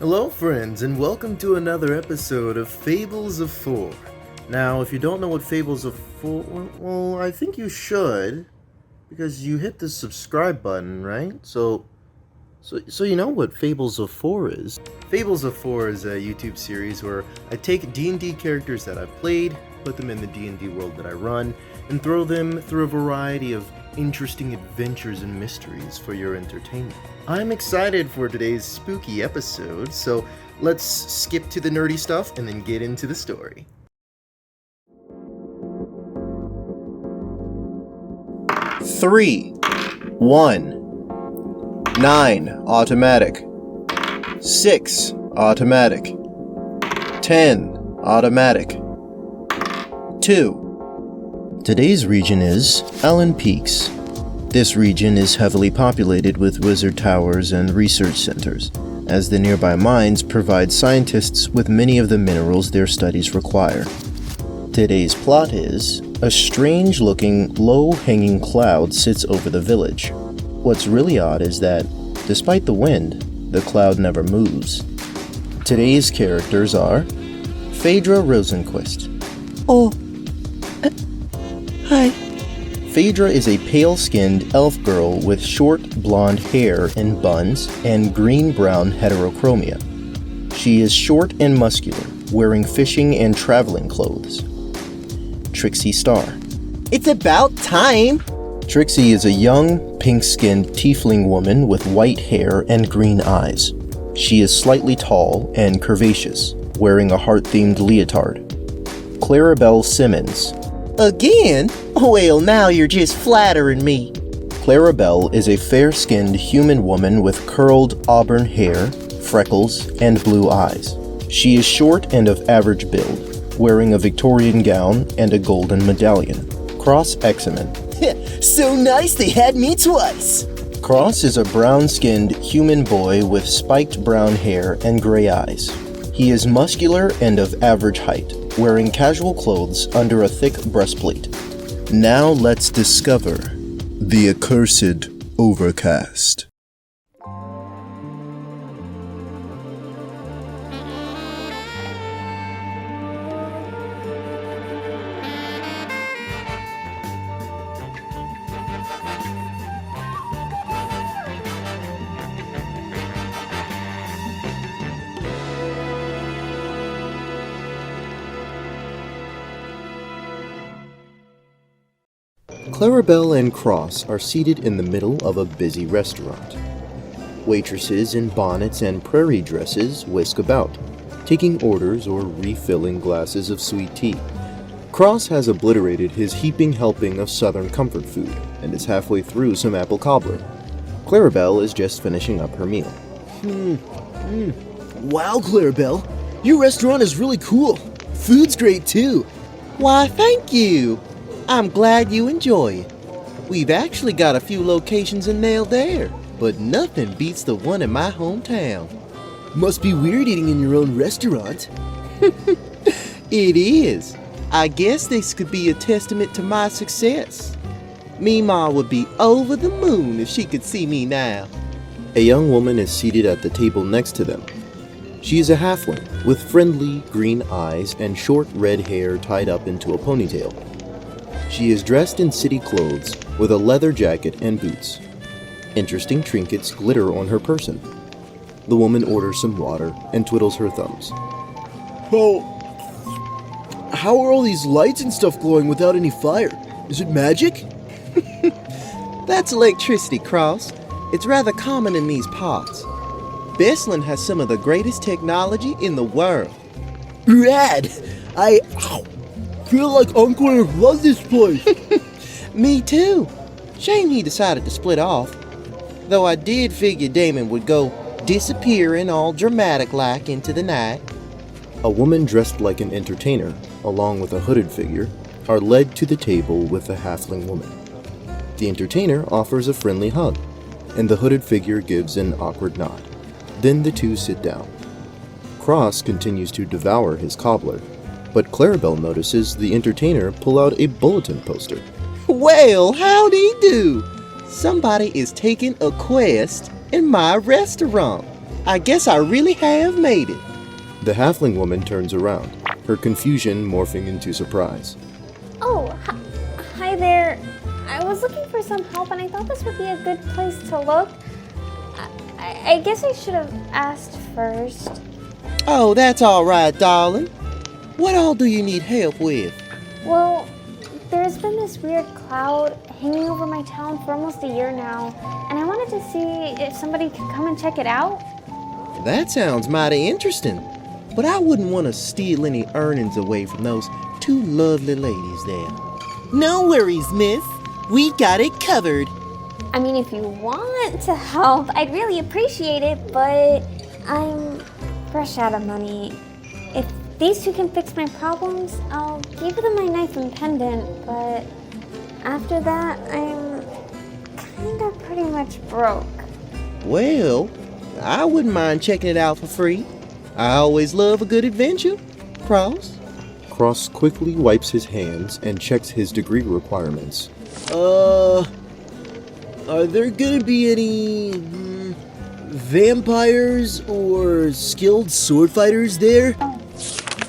Hello friends, and welcome to another episode of Fables of Four. Now, if you don't know what Fables of Four... Well, I think you should, because you hit the subscribe button, right? So you know what Fables of Four is. Fables of Four is a YouTube series where I take D&D characters that I've played, put them in the D&D world that I run, and throw them through a variety of interesting adventures and mysteries for your entertainment. I'm excited for today's spooky episode, so let's skip to the nerdy stuff and then get into the story. Three, 1, 9, automatic, 6, automatic, 10, automatic, 2. Today's region is Allen Peaks. This region is heavily populated with wizard towers and research centers, as the nearby mines provide scientists with many of the minerals their studies require. Today's plot is, a strange-looking, low-hanging cloud sits over the village. What's really odd is that, despite the wind, the cloud never moves. Today's characters are Phaedra Rosenquist. Hi. Phaedra is a pale-skinned elf girl with short blonde hair in buns and green-brown heterochromia. She is short and muscular, wearing fishing and traveling clothes. Trixie Star. It's about time! Trixie is a young, pink-skinned tiefling woman with white hair and green eyes. She is slightly tall and curvaceous, wearing a heart-themed leotard. Clarabelle Simmons. Again? Well, now you're just flattering me. Clarabelle is a fair-skinned human woman with curled auburn hair, freckles, and blue eyes. She is short and of average build, wearing a Victorian gown and a golden medallion. Cross Examen. So nice they had me twice! Cross is a brown-skinned human boy with spiked brown hair and gray eyes. He is muscular and of average height, wearing casual clothes under a thick breastplate. Now let's discover the Accursed Overcast. Clarabelle and Cross are seated in the middle of a busy restaurant. Waitresses in bonnets and prairie dresses whisk about, taking orders or refilling glasses of sweet tea. Cross has obliterated his heaping helping of southern comfort food and is halfway through some apple cobbler. Clarabelle is just finishing up her meal. Wow, Clarabelle, your restaurant is really cool. Food's great too. Why, thank you. I'm glad you enjoy it. We've actually got a few locations in Nail there, but nothing beats the one in my hometown. Must be weird eating in your own restaurant. It is. I guess this could be a testament to my success. Me ma would be over the moon if she could see me now. A young woman is seated at the table next to them. She is a halfling with friendly green eyes and short red hair tied up into a ponytail. She is dressed in city clothes with a leather jacket and boots. Interesting trinkets glitter on her person. The woman orders some water and twiddles her thumbs. Oh, how are all these lights and stuff glowing without any fire? Is it magic? That's electricity, Cross. It's rather common in these parts. Bestland has some of the greatest technology in the world. Rad! I feel like I'm going to love this place. Me too. Shame he decided to split off. Though I did figure Damon would go disappearing all dramatic-like into the night. A woman dressed like an entertainer, along with a hooded figure, are led to the table with the halfling woman. The entertainer offers a friendly hug, and the hooded figure gives an awkward nod. Then the two sit down. Cross continues to devour his cobbler, but Clarabelle notices the entertainer pull out a bulletin poster. Well, howdy do. Somebody is taking a quest in my restaurant. I guess I really have made it. The halfling woman turns around, her confusion morphing into surprise. Oh, hi there. I was looking for some help and I thought this would be a good place to look. I guess I should have asked first. Oh, that's all right, darling. What all do you need help with? Well, there's been this weird cloud hanging over my town for almost a year now, and I wanted to see if somebody could come and check it out. That sounds mighty interesting, but I wouldn't want to steal any earnings away from those two lovely ladies there. No worries, miss. We got it covered. I mean, if you want to help, I'd really appreciate it, but I'm fresh out of money. If these two can fix my problems, I'll give them my knife and pendant, but after that, I'm kinda pretty much broke. Well, I wouldn't mind checking it out for free. I always love a good adventure. Cross? Cross quickly wipes his hands and checks his degree requirements. Are there gonna be any vampires or skilled sword fighters there?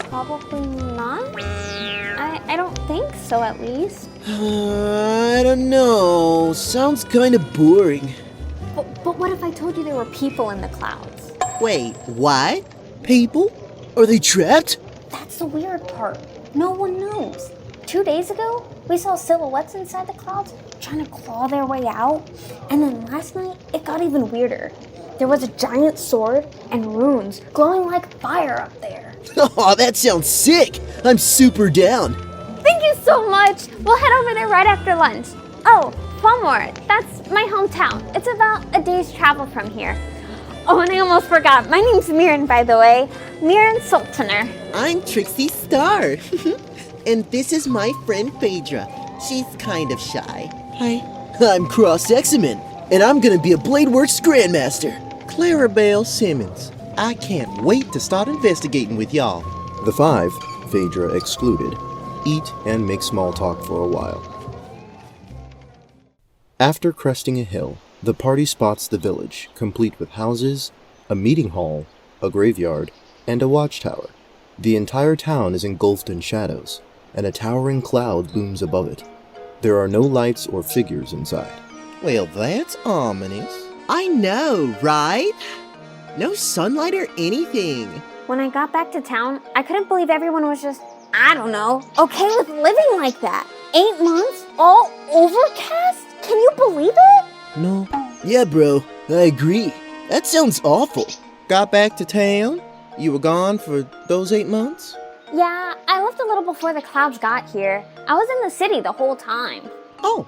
Probably not. I don't think so, at least. I don't know. Sounds kind of boring. But what if I told you there were people in the clouds? Wait, what? People? Are they trapped? That's the weird part. No one knows. 2 days ago, we saw silhouettes inside the clouds trying to claw their way out. And then last night, it got even weirder. There was a giant sword and runes glowing like fire up there. Oh, that sounds sick. I'm super down. Thank you so much. We'll head over there right after lunch. Oh, Fomorian, that's my hometown. It's about a day's travel from here. Oh, and I almost forgot. My name's Mirren, by the way. Mirren Sultaner. I'm Trixie Star. And this is my friend Phaedra. She's kind of shy. Hi. I'm Cross Examen, and I'm gonna be a Bladeworks Grandmaster. Clarabelle Simmons. I can't wait to start investigating with y'all. The five, Phaedra excluded, eat and make small talk for a while. After cresting a hill, the party spots the village, complete with houses, a meeting hall, a graveyard, and a watchtower. The entire town is engulfed in shadows, and a towering cloud looms above it. There are no lights or figures inside. Well, that's ominous. I know, right? No sunlight or anything. When I got back to town, I couldn't believe everyone was just, I don't know, okay with living like that. 8 months, all overcast? Can you believe it? No. Yeah, bro, I agree. That sounds awful. Got back to town? You were gone for those 8 months? Yeah, I left a little before the clouds got here. I was in the city the whole time. Oh,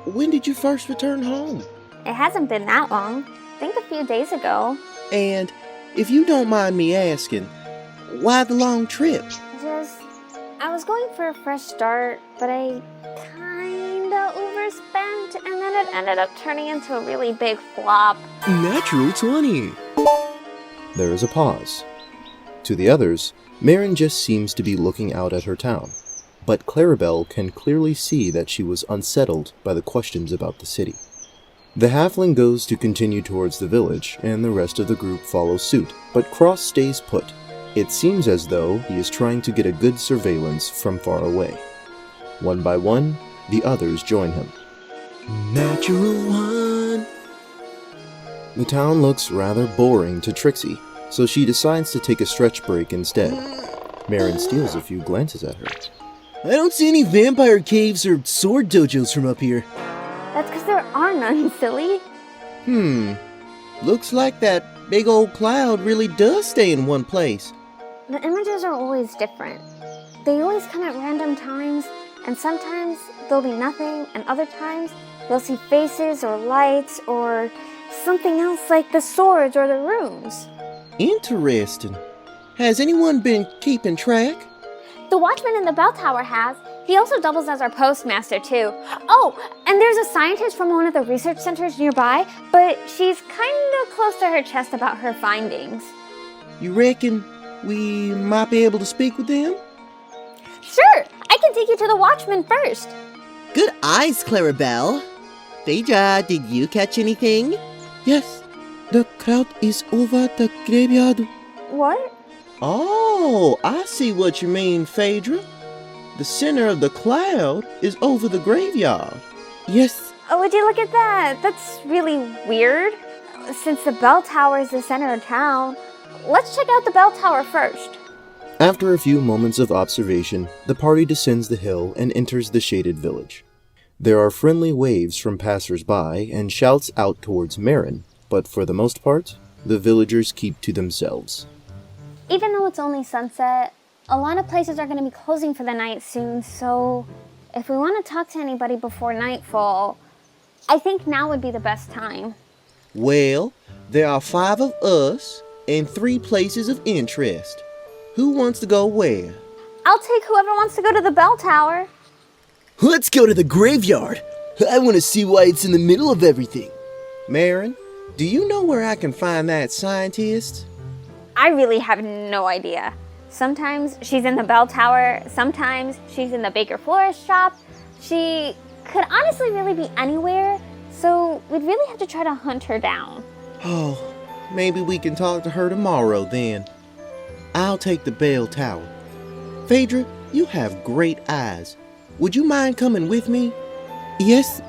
when did you first return home? It hasn't been that long. I think a few days ago. And if you don't mind me asking, why the long trip? I was going for a fresh start, but I kinda overspent, and then it ended up turning into a really big flop. Natural 20. There is a pause. To the others, Mirren just seems to be looking out at her town, but Clarabelle can clearly see that she was unsettled by the questions about the city. The halfling goes to continue towards the village, and the rest of the group follows suit, but Cross stays put. It seems as though he is trying to get a good surveillance from far away. One by one, the others join him. Natural 1. The town looks rather boring to Trixie, so she decides to take a stretch break instead. Mirren steals a few glances at her. I don't see any vampire caves or sword dojos from up here. That's because there are none, silly. Looks like that big old cloud really does stay in one place. The images are always different. They always come at random times, and sometimes there'll be nothing, and other times you'll see faces or lights or something else like the swords or the runes. Interesting. Has anyone been keeping track? The watchman in the bell tower has. He also doubles as our postmaster, too. Oh, and there's a scientist from one of the research centers nearby, but she's kind of close to her chest about her findings. You reckon we might be able to speak with them? Sure, I can take you to the watchman first. Good eyes, Clarabelle. Phaedra, did you catch anything? Yes, The crowd is over the graveyard. What? Oh, I see what you mean, Phaedra. The center of the cloud is over the graveyard. Yes. Oh, would you look at that? That's really weird. Since the bell tower is the center of town, let's check out the bell tower first. After a few moments of observation, the party descends the hill and enters the shaded village. There are friendly waves from passers-by and shouts out towards Marin, but for the most part, the villagers keep to themselves. Even though it's only sunset, a lot of places are going to be closing for the night soon, so if we want to talk to anybody before nightfall, I think now would be the best time. Well, there are 5 of us and 3 places of interest. Who wants to go where? I'll take whoever wants to go to the bell tower. Let's go to the graveyard. I want to see why it's in the middle of everything. Marin, do you know where I can find that scientist? I really have no idea. Sometimes she's in the bell tower, sometimes she's in the baker florist shop. She could honestly really be anywhere, so we'd really have to try to hunt her down. Oh, maybe we can talk to her tomorrow then. I'll take the bell tower. Phaedra, you have great eyes. Would you mind coming with me? Yes.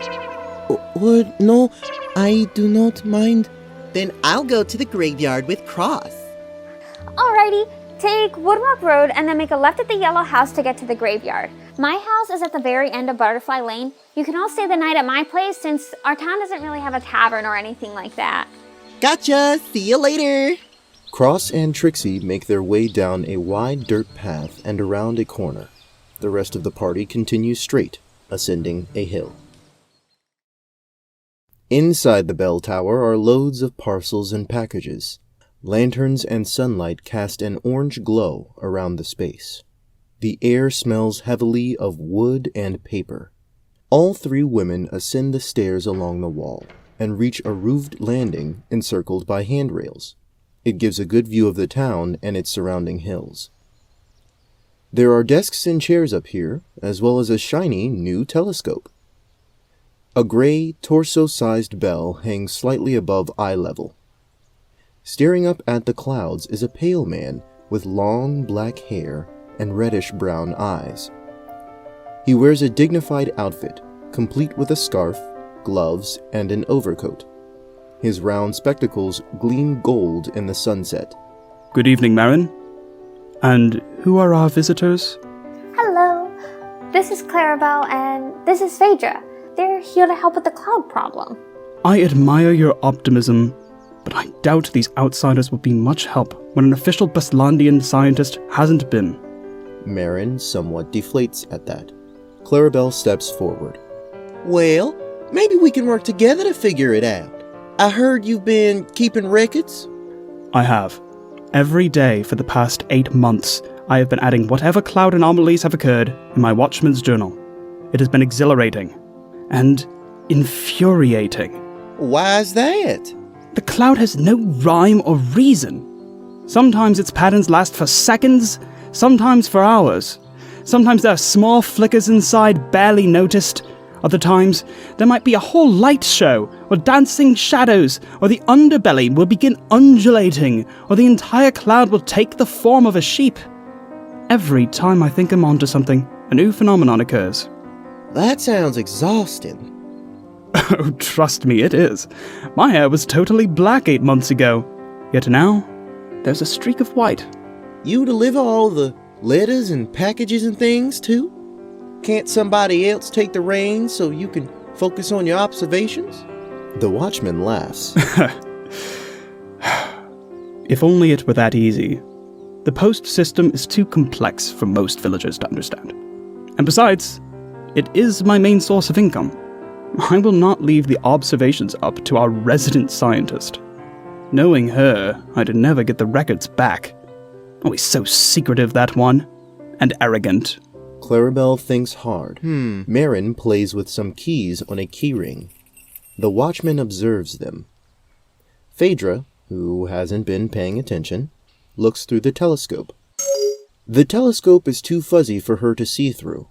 No, I do not mind. Then I'll go to the graveyard with Cross. Alrighty, take Woodrock Road and then make a left at the yellow house to get to the graveyard. My house is at the very end of Butterfly Lane. You can all stay the night at my place since our town doesn't really have a tavern or anything like that. Gotcha. See you later. Cross and Trixie make their way down a wide dirt path and around a corner. The rest of the party continues straight, ascending a hill. Inside the bell tower are loads of parcels and packages. Lanterns and sunlight cast an orange glow around the space. The air smells heavily of wood and paper. All 3 women ascend the stairs along the wall and reach a roofed landing encircled by handrails. It gives a good view of the town and its surrounding hills. There are desks and chairs up here, as well as a shiny new telescope. A gray, torso-sized bell hangs slightly above eye level. Staring up at the clouds is a pale man with long black hair and reddish-brown eyes. He wears a dignified outfit, complete with a scarf, gloves, and an overcoat. His round spectacles gleam gold in the sunset. Good evening, Marin. And who are our visitors? Hello, this is Clarabelle and this is Phaedra. They're here to help with the cloud problem. I admire your optimism, but I doubt these outsiders will be much help when an official Baslandian scientist hasn't been. Marin somewhat deflates at that. Clarabelle steps forward. Well, maybe we can work together to figure it out. I heard you've been keeping records. I have. Every day for the past 8 months, I have been adding whatever cloud anomalies have occurred in my Watchman's journal. It has been exhilarating and infuriating. Why is that? The cloud has no rhyme or reason. Sometimes its patterns last for seconds, sometimes for hours. Sometimes there are small flickers inside barely noticed. Other times, there might be a whole light show, or dancing shadows, or the underbelly will begin undulating, or the entire cloud will take the form of a sheep. Every time I think I'm onto something, a new phenomenon occurs. That sounds exhausting. Oh, trust me, it is. My hair was totally black 8 months ago, yet now, there's a streak of white. You deliver all the letters and packages and things, too? Can't somebody else take the reins so you can focus on your observations? The watchman laughs. If only it were that easy. The post system is too complex for most villagers to understand. And besides, it is my main source of income. I will not leave the observations up to our resident scientist. Knowing her, I'd never get the records back. Oh, he's so secretive, that one. And arrogant. Clarabelle thinks hard. Marin plays with some keys on a keyring. The watchman observes them. Phaedra, who hasn't been paying attention, looks through the telescope. The telescope is too fuzzy for her to see through.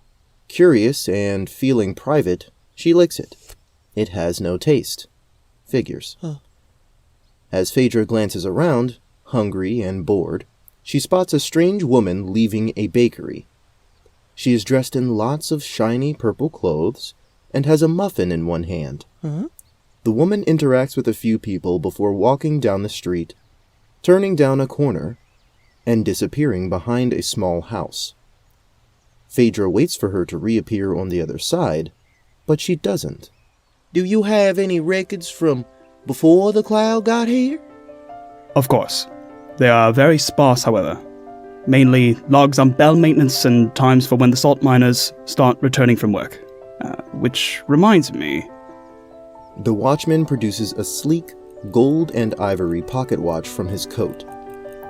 Curious and feeling private, she licks it. It has no taste. Figures. As Phaedra glances around, hungry and bored, she spots a strange woman leaving a bakery. She is dressed in lots of shiny purple clothes and has a muffin in one hand. The woman interacts with a few people before walking down the street, turning down a corner, and disappearing behind a small house. Phaedra waits for her to reappear on the other side, but she doesn't. Do you have any records from before the cloud got here? Of course. They are very sparse, however. Mainly logs on bell maintenance and times for when the salt miners start returning from work. Which reminds me... The watchman produces a sleek, gold and ivory pocket watch from his coat.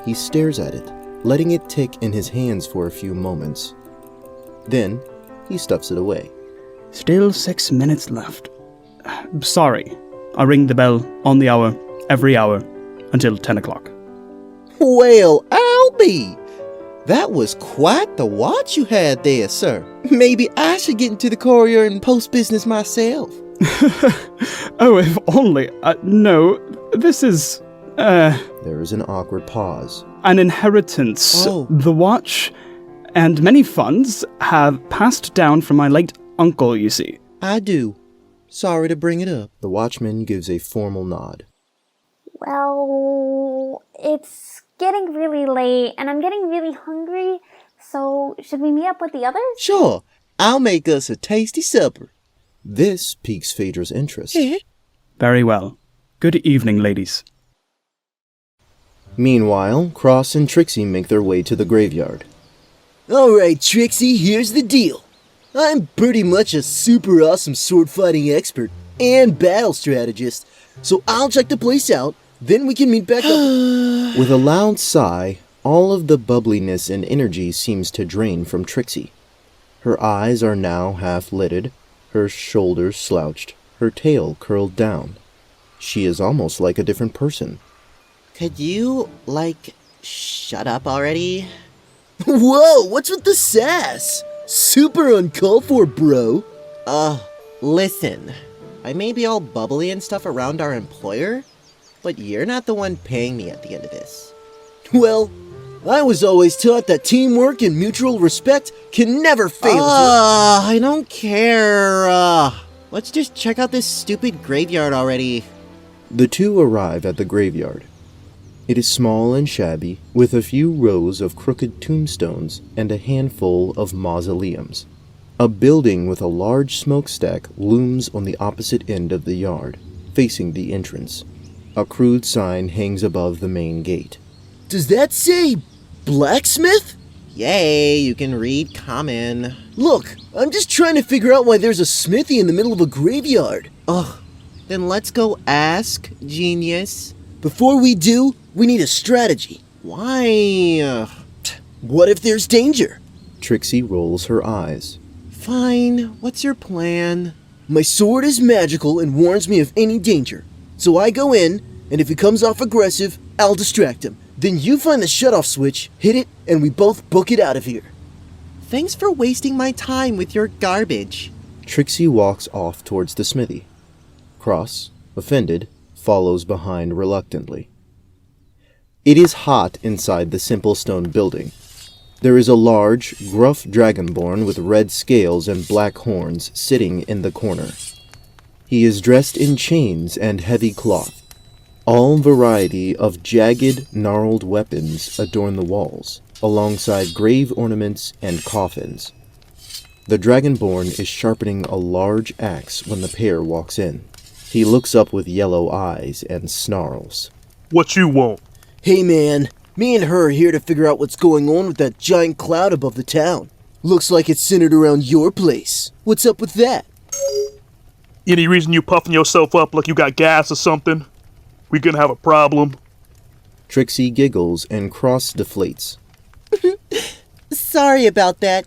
He stares at it, letting it tick in his hands for a few moments. Then, he stuffs it away. Still 6 minutes left. Sorry. I ring the bell on the hour, every hour, until 10 o'clock. Well, Albie! That was quite the watch you had there, sir. Maybe I should get into the courier and post business myself. Oh, if only. No, this is... There is an awkward pause. An inheritance. Oh. The watch and many funds have passed down from my late uncle, you see. I do. Sorry to bring it up. The watchman gives a formal nod. Well, it's getting really late and I'm getting really hungry, so should we meet up with the others? Sure, I'll make us a tasty supper. This piques Phaedra's interest. Very well. Good evening, ladies. Meanwhile, Cross and Trixie make their way to the graveyard. Alright, Trixie, here's the deal. I'm pretty much a super awesome sword fighting expert and battle strategist, so I'll check the place out, then we can meet back up. With a loud sigh, all of the bubbliness and energy seems to drain from Trixie. Her eyes are now half-lidded, her shoulders slouched, her tail curled down. She is almost like a different person. Could you, shut up already? Whoa, what's with the sass? Super uncalled for, bro. Listen. I may be all bubbly and stuff around our employer, but you're not the one paying me at the end of this. Well, I was always taught that teamwork and mutual respect can never fail. I don't care. Let's just check out this stupid graveyard already. The two arrive at the graveyard. It is small and shabby, with a few rows of crooked tombstones and a handful of mausoleums. A building with a large smokestack looms on the opposite end of the yard, facing the entrance. A crude sign hangs above the main gate. Does that say blacksmith? Yay, you can read common. Look, I'm just trying to figure out why there's a smithy in the middle of a graveyard. Then let's go ask, genius. Before we do, we need a strategy. Why? What if there's danger? Trixie rolls her eyes. Fine, what's your plan? My sword is magical and warns me of any danger. So I go in, and if he comes off aggressive, I'll distract him. Then you find the shutoff switch, hit it, and we both book it out of here. Thanks for wasting my time with your garbage. Trixie walks off towards the smithy. Cross, offended, follows behind reluctantly. It is hot inside the simple stone building. There is a large, gruff dragonborn with red scales and black horns sitting in the corner. He is dressed in chains and heavy cloth. All variety of jagged, gnarled weapons adorn the walls, alongside grave ornaments and coffins. The dragonborn is sharpening a large axe when the pair walks in. He looks up with yellow eyes and snarls. What you want? Hey man, me and her are here to figure out what's going on with that giant cloud above the town. Looks like it's centered around your place. What's up with that? Any reason you puffing yourself up like you got gas or something? We gonna have a problem? Trixie giggles and Cross deflates. Sorry about that.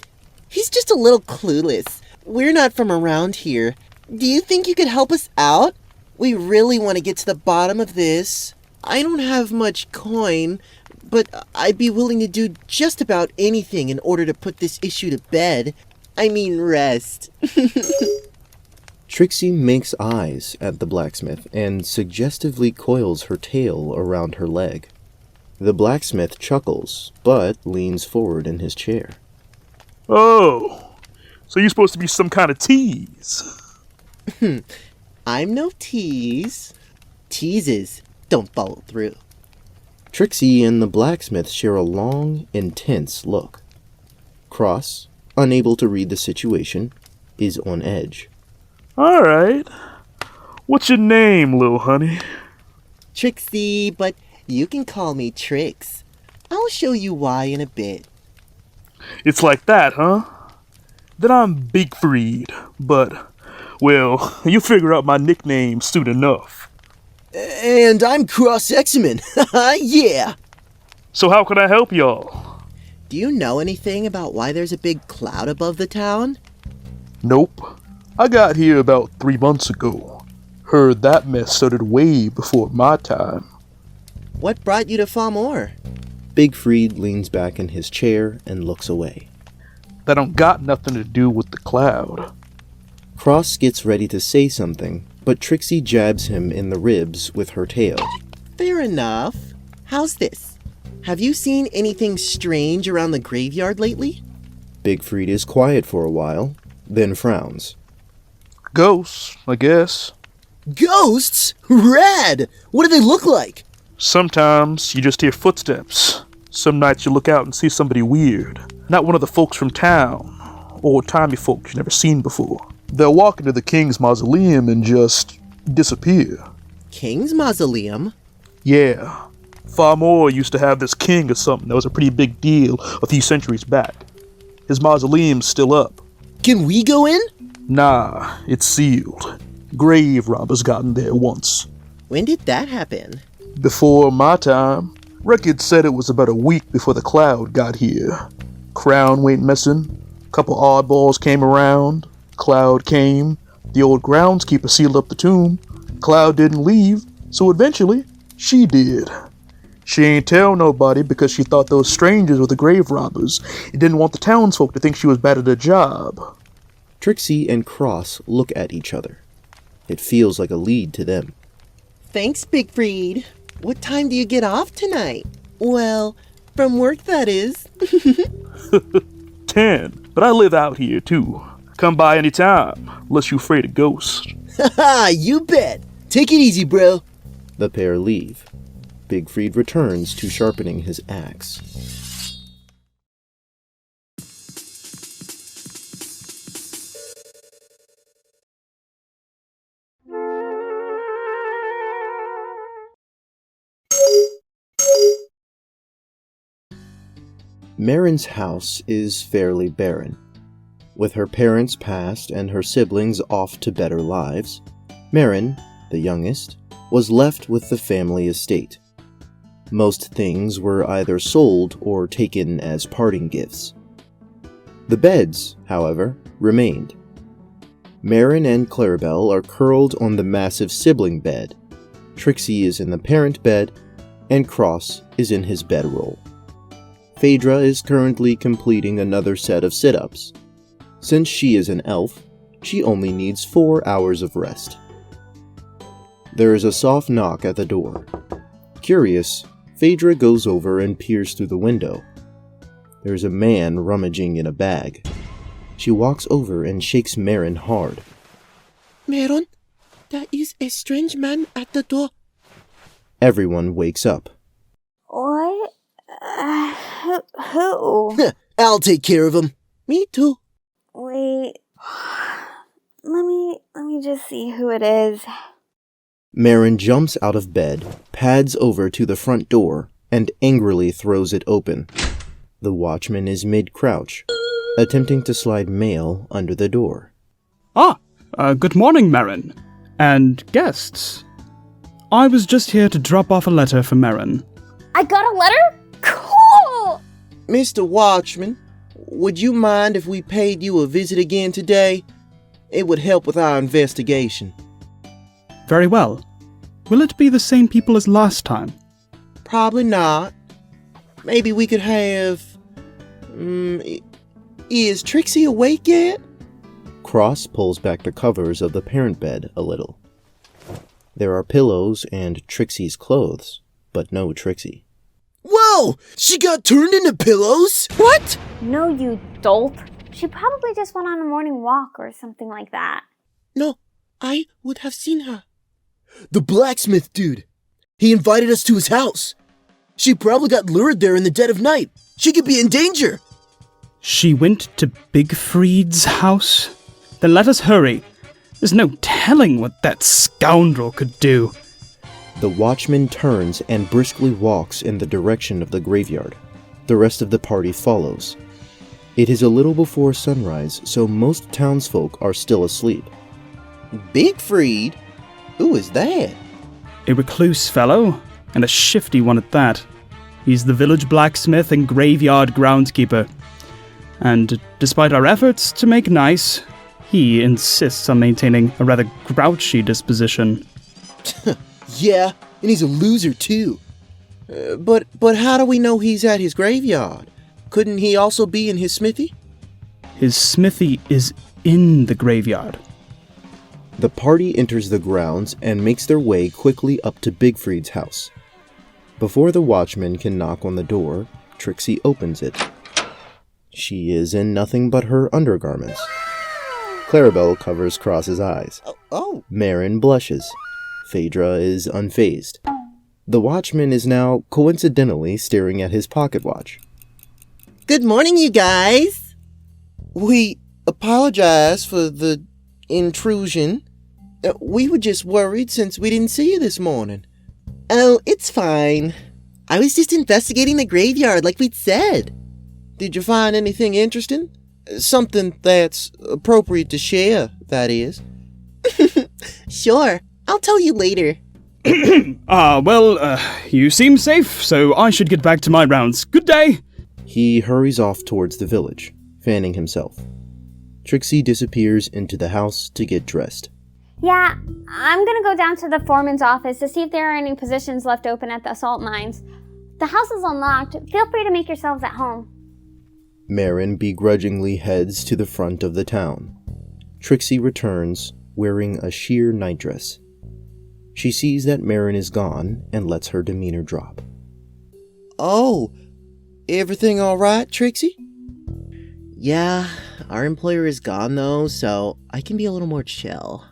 He's just a little clueless. We're not from around here. Do you think you could help us out? We really want to get to the bottom of this. I don't have much coin, but I'd be willing to do just about anything in order to put this issue to bed. I mean rest. Trixie makes eyes at the blacksmith and suggestively coils her tail around her leg. The blacksmith chuckles, but leans forward in his chair. Oh, so you're supposed to be some kind of tease. I'm no tease. Teases don't follow through. Trixie and the blacksmith share a long, intense look. Cross, unable to read the situation, is on edge. All right. What's your name, little honey? Trixie, but you can call me Trix. I'll show you why in a bit. It's like that, huh? Then I'm Bigfried, but, well, you figure out my nickname soon enough. And I'm Cross-Examen. Yeah. So how can I help y'all? Do you know anything about why there's a big cloud above the town? Nope. I got here about 3 months ago. Heard that mess started way before my time. What brought you to Fomor? Bigfried leans back in his chair and looks away. That don't got nothing to do with the cloud. Cross gets ready to say something, but Trixie jabs him in the ribs with her tail. Fair enough. How's this? Have you seen anything strange around the graveyard lately? Bigfried is quiet for a while, then frowns. Ghosts, I guess. Ghosts? Rad! What do they look like? Sometimes you just hear footsteps. Some nights you look out and see somebody weird. Not one of the folks from town. Old-timey folks you never seen before. They'll walk into the king's mausoleum and just disappear. King's mausoleum? Yeah. Fomor used to have this king or something that was a pretty big deal a few centuries back. His mausoleum's still up. Can we go in? Nah, it's sealed. Grave robbers got in there once. When did that happen? Before my time. Records said it was about a week before the cloud got here. Crown went missing. Couple oddballs came around. Cloud came. The old groundskeeper sealed up the tomb. Cloud didn't leave, so eventually, she did. She ain't tell nobody because she thought those strangers were the grave robbers and didn't want the townsfolk to think she was bad at her job. Trixie and Cross look at each other. It feels like a lead to them. Thanks, Bigfried. What time do you get off tonight? Well, from work, that is. 10, but I live out here too. Come by any time, unless you're afraid of ghosts. Haha, you bet. Take it easy, bro. The pair leave. Bigfried returns to sharpening his axe. Marin's house is fairly barren. With her parents passed and her siblings off to better lives, Marin, the youngest, was left with the family estate. Most things were either sold or taken as parting gifts. The beds, however, remained. Marin and Clarabelle are curled on the massive sibling bed. Trixie is in the parent bed, and Cross is in his bedroll. Phaedra is currently completing another set of sit-ups. Since she is an elf, she only needs 4 hours of rest. There is a soft knock at the door. Curious, Phaedra goes over and peers through the window. There's a man rummaging in a bag. She walks over and shakes Marin hard. Marin, there is a strange man at the door. Everyone wakes up. What? Who? I'll take care of him. Me too. Wait. Let me just see who it is. Marin jumps out of bed, pads over to the front door, and angrily throws it open. The watchman is mid-crouch, attempting to slide mail under the door. Good morning, Marin. And guests. I was just here to drop off a letter for Marin. I got a letter? Cool! Mr. Watchman, would you mind if we paid you a visit again today? It would help with our investigation. Very well. Will it be the same people as last time? Probably not. Maybe we could have... is Trixie awake yet? Cross pulls back the covers of the parent bed a little. There are pillows and Trixie's clothes, but no Trixie. Whoa! She got turned into pillows? What? No, you dolt. She probably just went on a morning walk or something like that. No, I would have seen her. The blacksmith dude. He invited us to his house. She probably got lured there in the dead of night. She could be in danger. She went to Bigfried's house? Then let us hurry. There's no telling what that scoundrel could do. The watchman turns and briskly walks in the direction of the graveyard. The rest of the party follows. It is a little before sunrise, so most townsfolk are still asleep. Bigfried? Who is that? A recluse fellow, and a shifty one at that. He's the village blacksmith and graveyard groundskeeper. And despite our efforts to make nice, he insists on maintaining a rather grouchy disposition. Yeah, and he's a loser too. But how do we know he's at his graveyard? Couldn't he also be in his smithy? His smithy is in the graveyard. The party enters the grounds and makes their way quickly up to Bigfried's house. Before the watchman can knock on the door, Trixie opens it. She is in nothing but her undergarments. Clarabelle covers Cross's eyes. Oh. Marin blushes. Phaedra is unfazed. The watchman is now coincidentally staring at his pocket watch. Good morning, you guys. We apologize for the intrusion. We were just worried since we didn't see you this morning. Oh, it's fine. I was just investigating the graveyard like we'd said. Did you find anything interesting? Something that's appropriate to share, that is. Sure, I'll tell you later. You seem safe, so I should get back to my rounds. Good day! He hurries off towards the village, fanning himself. Trixie disappears into the house to get dressed. Yeah, I'm gonna go down to the foreman's office to see if there are any positions left open at the salt mines. The house is unlocked. Feel free to make yourselves at home. Marin begrudgingly heads to the front of the town. Trixie returns, wearing a sheer nightdress. She sees that Marin is gone and lets her demeanor drop. Oh, everything all right, Trixie? Yeah, our employer is gone though, so I can be a little more chill.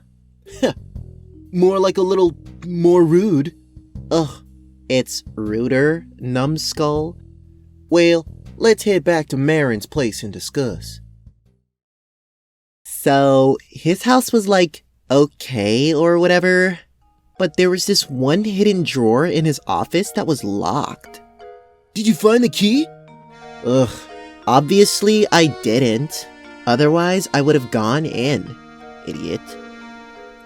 More like a little more rude. Ugh, it's ruder, numbskull. Well, let's head back to Marin's place and discuss. So, his house was like, okay or whatever, but there was this one hidden drawer in his office that was locked. Did you find the key? Ugh, obviously I didn't. Otherwise, I would have gone in. Idiot.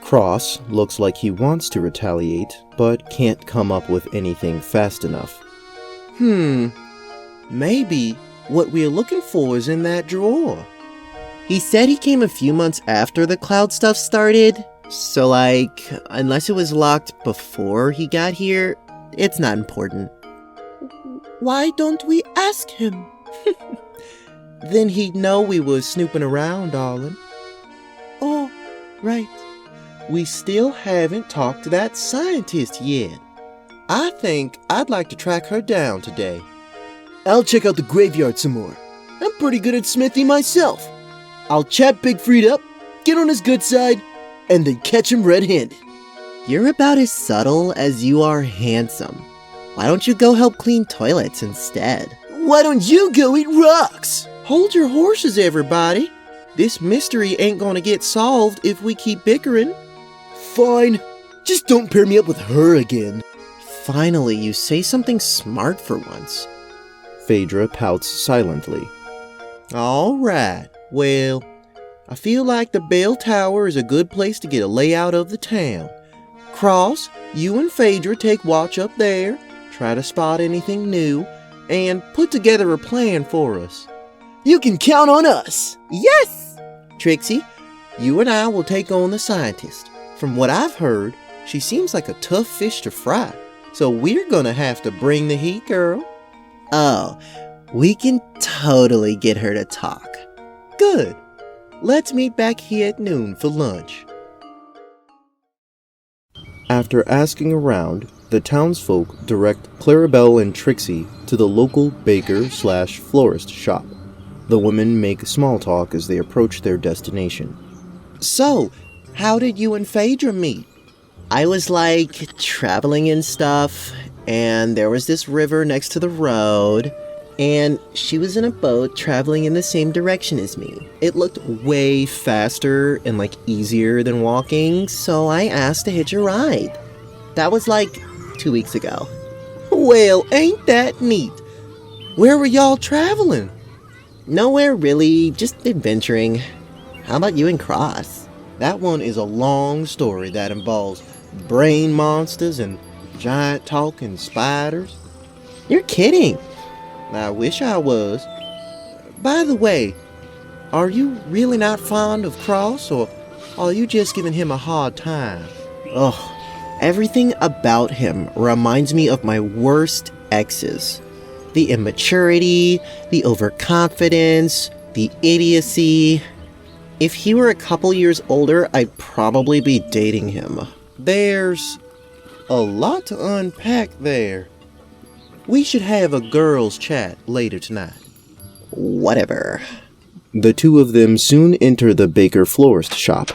Cross looks like he wants to retaliate, but can't come up with anything fast enough. Maybe what we're looking for is in that drawer. He said he came a few months after the cloud stuff started, so unless it was locked before he got here, it's not important. Why don't we ask him? Then he'd know we were snooping around, darling. Oh, right. We still haven't talked to that scientist yet. I think I'd like to track her down today. I'll check out the graveyard some more. I'm pretty good at Smithy myself. I'll chat Bigfried up, get on his good side, and then catch him red-handed. You're about as subtle as you are handsome. Why don't you go help clean toilets instead? Why don't you go eat rocks? Hold your horses, everybody. This mystery ain't gonna get solved if we keep bickering. Fine. Just don't pair me up with her again. Finally, you say something smart for once. Phaedra pouts silently. All right. Well, I feel like the bell tower is a good place to get a layout of the town. Cross, you and Phaedra take watch up there, try to spot anything new, and put together a plan for us. You can count on us. Yes! Trixie, you and I will take on the scientist. From what I've heard, she seems like a tough fish to fry, so we're gonna have to bring the heat, girl. Oh, we can totally get her to talk. Good. Let's meet back here at noon for lunch. After asking around, the townsfolk direct Clarabelle and Trixie to the local baker/florist shop. The women make small talk as they approach their destination. So, how did you and Phaedra meet? I was traveling and stuff, and there was this river next to the road, and she was in a boat traveling in the same direction as me. It looked way faster and easier than walking, so I asked to hitch a ride. That was 2 weeks ago. Well, ain't that neat? Where were y'all traveling? Nowhere really, just adventuring. How about you and Cross? That one is a long story that involves brain monsters and giant talking spiders. You're kidding. I wish I was. By the way, are you really not fond of Cross, or are you just giving him a hard time? Ugh. Everything about him reminds me of my worst exes. The immaturity, the overconfidence, the idiocy. If he were a couple years older, I'd probably be dating him. There's a lot to unpack there. We should have a girls' chat later tonight. Whatever. The two of them soon enter the baker-florist shop.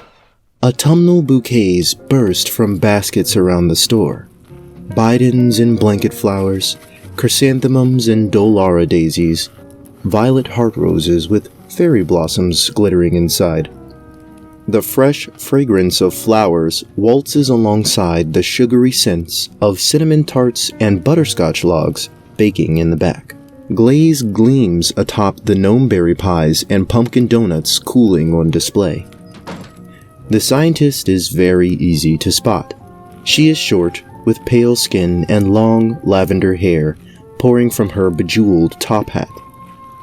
Autumnal bouquets burst from baskets around the store. Bidens and blanket flowers, chrysanthemums and dolara daisies, violet heart roses with fairy blossoms glittering inside. The fresh fragrance of flowers waltzes alongside the sugary scents of cinnamon tarts and butterscotch logs baking in the back. Glaze gleams atop the gnomeberry pies and pumpkin donuts cooling on display. The scientist is very easy to spot. She is short, with pale skin and long lavender hair pouring from her bejeweled top hat.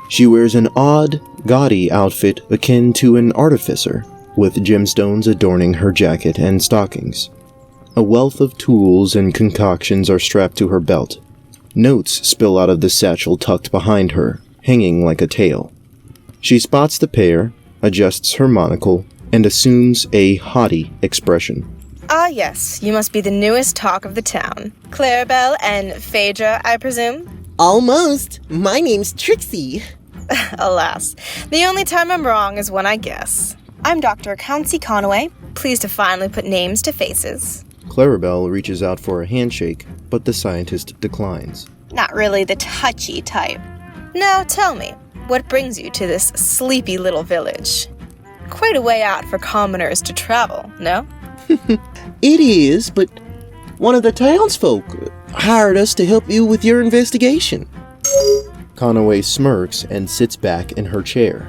She wears an odd, gaudy outfit akin to an artificer, with gemstones adorning her jacket and stockings. A wealth of tools and concoctions are strapped to her belt. Notes spill out of the satchel tucked behind her, hanging like a tail. She spots the pair, adjusts her monocle, and assumes a haughty expression. Ah yes, you must be the newest talk of the town. Clarabelle and Phaedra, I presume? Almost. My name's Trixie. Alas, the only time I'm wrong is when I guess. I'm Dr. Counsey Conaway, pleased to finally put names to faces. Clarabelle reaches out for a handshake, but the scientist declines. Not really the touchy type. Now tell me, what brings you to this sleepy little village? Quite a way out for commoners to travel, no? It is, but one of the townsfolk hired us to help you with your investigation. Conaway smirks and sits back in her chair.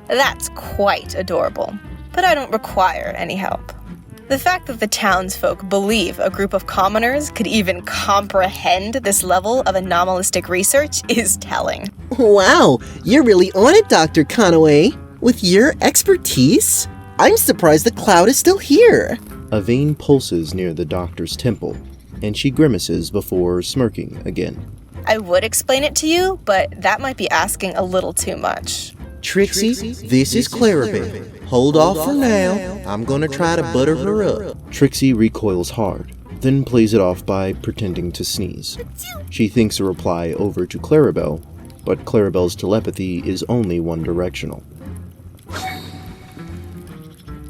That's quite adorable, but I don't require any help. The fact that the townsfolk believe a group of commoners could even comprehend this level of anomalistic research is telling. Wow, you're really on it, Dr. Conaway. With your expertise, I'm surprised the cloud is still here. A vein pulses near the doctor's temple, and she grimaces before smirking again. I would explain it to you, but that might be asking a little too much. Trixie, this is Clarabelle. Hold off for now. I'm gonna try to butter her up. Trixie recoils hard, then plays it off by pretending to sneeze. She thinks a reply over to Clarabelle, but Clarabelle's telepathy is only one-directional.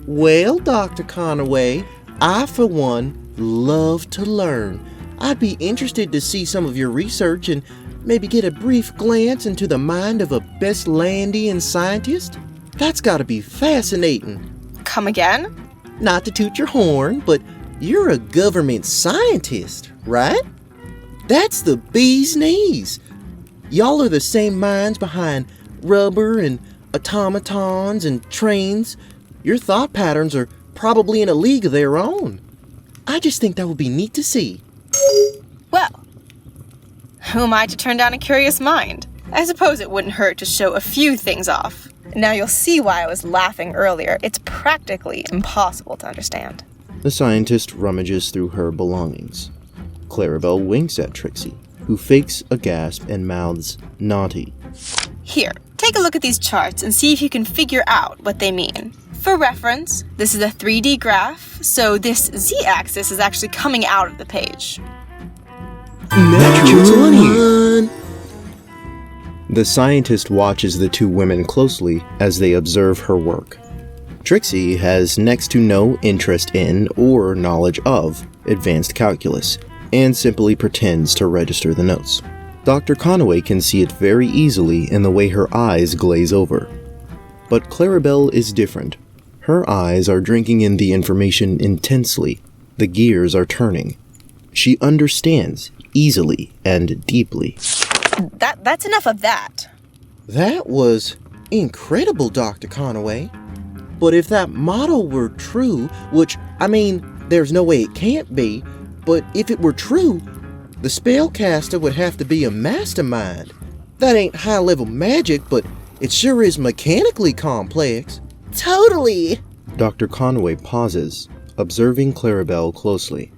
Well, Dr. Conaway, I, for one, love to learn. I'd be interested to see some of your research and maybe get a brief glance into the mind of a Bestlandian scientist. That's gotta be fascinating. Come again? Not to toot your horn, but you're a government scientist, right? That's the bee's knees. Y'all are the same minds behind rubber and automatons and trains. Your thought patterns are probably in a league of their own. I just think that would be neat to see. Well, who am I to turn down a curious mind? I suppose it wouldn't hurt to show a few things off. Now you'll see why I was laughing earlier. It's practically impossible to understand. The scientist rummages through her belongings. Clarabelle winks at Trixie, who fakes a gasp and mouths, "Naughty." Here, take Take a look at these charts and see if you can figure out what they mean. For reference, this is a 3D graph, so this z-axis is actually coming out of the page. Natural 20. The scientist watches the two women closely as they observe her work. Trixie has next to no interest in or knowledge of advanced calculus, and simply pretends to register the notes. Dr. Conaway can see it very easily in the way her eyes glaze over. But Clarabelle is different. Her eyes are drinking in the information intensely. The gears are turning. She understands easily and deeply. That's enough of that. That was incredible, Dr. Conaway. But if that model were true, which, there's no way it can't be, but if it were true, the spellcaster would have to be a mastermind. That ain't high-level magic, but it sure is mechanically complex. Totally! Dr. Conaway pauses, observing Clarabelle closely.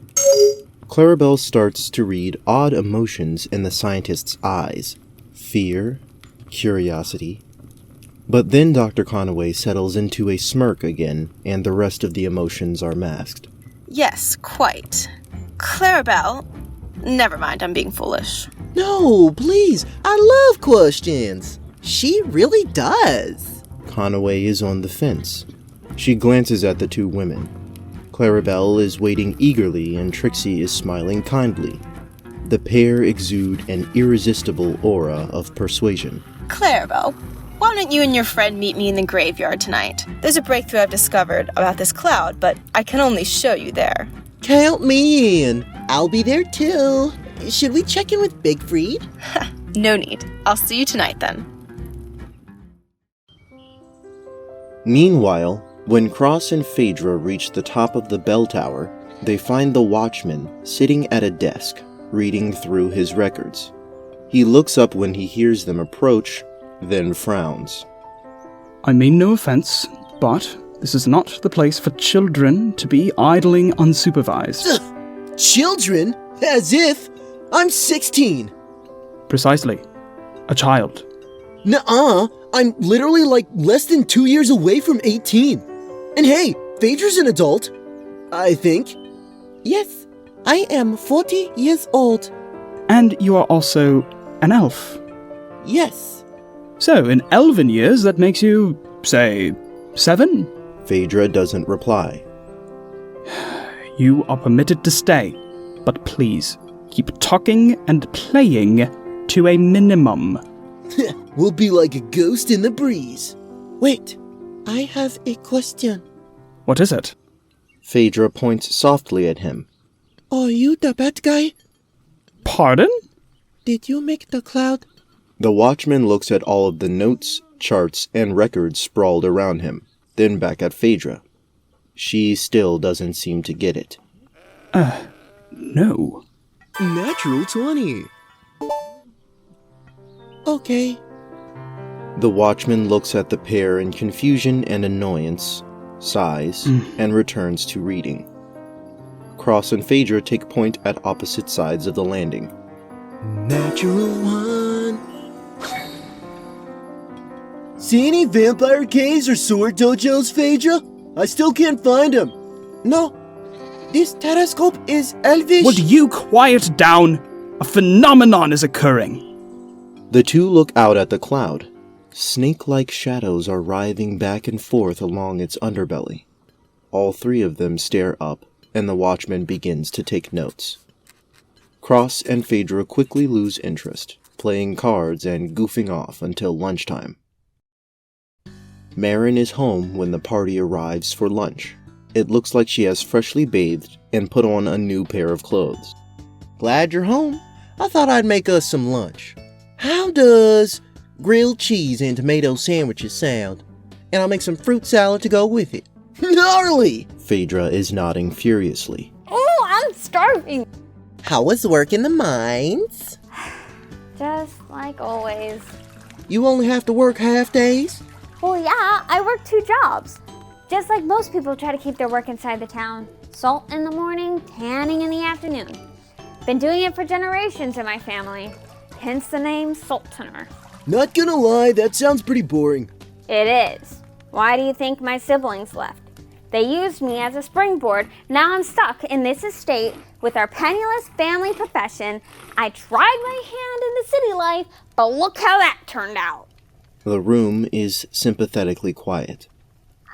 Clarabelle starts to read odd emotions in the scientist's eyes. Fear, curiosity. But then Dr. Conaway settles into a smirk again, and the rest of the emotions are masked. Yes, quite. Clarabelle... Never mind, I'm being foolish. No, please, I love questions. She really does. Conaway is on the fence. She glances at the two women. Clarabelle is waiting eagerly and Trixie is smiling kindly. The pair exude an irresistible aura of persuasion. Clarabelle, why don't you and your friend meet me in the graveyard tonight? There's a breakthrough I've discovered about this cloud, but I can only show you there. Count me in. I'll be there too. Should we check in with Big Freed? No need. I'll see you tonight then. Meanwhile, when Cross and Phaedra reach the top of the bell tower, they find the watchman sitting at a desk, reading through his records. He looks up when he hears them approach, then frowns. I mean no offense, but this is not the place for children to be idling unsupervised. Children? As if! I'm 16! Precisely. A child. Nuh-uh! I'm literally less than 2 years away from 18. And hey, Phaedra's an adult. I think. Yes, I am 40 years old. And you are also an elf. Yes. So, in elven years, that makes you, say, 7? Phaedra doesn't reply. You are permitted to stay, but please, keep talking and playing to a minimum. We'll be like a ghost in the breeze. Wait, I have a question. What is it? Phaedra points softly at him. Are you the bad guy? Pardon? Did you make the cloud? The watchman looks at all of the notes, charts, and records sprawled around him, then back at Phaedra. She still doesn't seem to get it. No. Natural 20. Okay. The watchman looks at the pair in confusion and annoyance, sighs, and returns to reading. Cross and Phaedra take point at opposite sides of the landing. Natural 1. See any vampire caves or sword dojos, Phaedra? I still can't find them. No, this telescope is elvish. Would you quiet down? A phenomenon is occurring. The two look out at the cloud. Snake-like shadows are writhing back and forth along its underbelly. All three of them stare up, and the watchman begins to take notes. Cross and Phaedra quickly lose interest, playing cards and goofing off until lunchtime. Marin is home when the party arrives for lunch. It looks like she has freshly bathed and put on a new pair of clothes. Glad you're home. I thought I'd make us some lunch. How does grilled cheese and tomato sandwiches sound? And I'll make some fruit salad to go with it. Gnarly! Phaedra is nodding furiously. Oh, I'm starving. How was work in the mines? Just like always. You only have to work half days? Well, yeah, I work 2 jobs. Just like most people try to keep their work inside the town. Salt in the morning, tanning in the afternoon. Been doing it for generations in my family. Hence the name Sultaner. Not gonna lie, that sounds pretty boring. It is. Why do you think my siblings left? They used me as a springboard. Now I'm stuck in this estate with our penniless family profession. I tried my hand in the city life, but look how that turned out. The room is sympathetically quiet.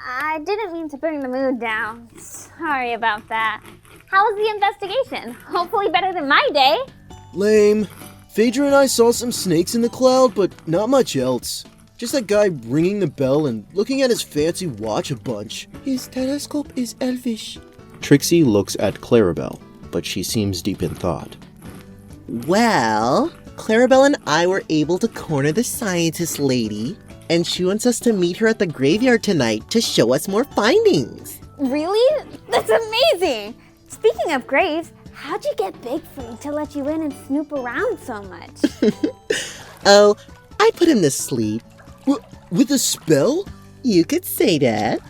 I didn't mean to bring the mood down. Sorry about that. How was the investigation? Hopefully better than my day. Lame. Phaedra and I saw some snakes in the cloud, but not much else. Just that guy ringing the bell and looking at his fancy watch a bunch. His telescope is elvish. Trixie looks at Clarabelle, but she seems deep in thought. Well, Clarabelle and I were able to corner the scientist lady, and she wants us to meet her at the graveyard tonight to show us more findings. Really? That's amazing! Speaking of graves, how'd you get Bigfried to let you in and snoop around so much? Oh, I put him to sleep. With a spell? You could say that.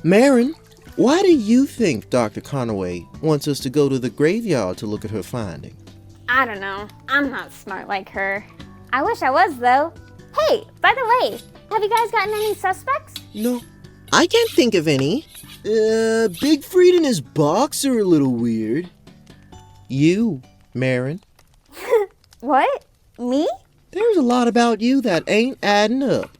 Marin, why do you think Dr. Conaway wants us to go to the graveyard to look at her finding? I don't know. I'm not smart like her. I wish I was, though. Hey, by the way, have you guys gotten any suspects? No. I can't think of any. Bigfried and his box are a little weird. You, Marin. What? Me? There's a lot about you that ain't adding up.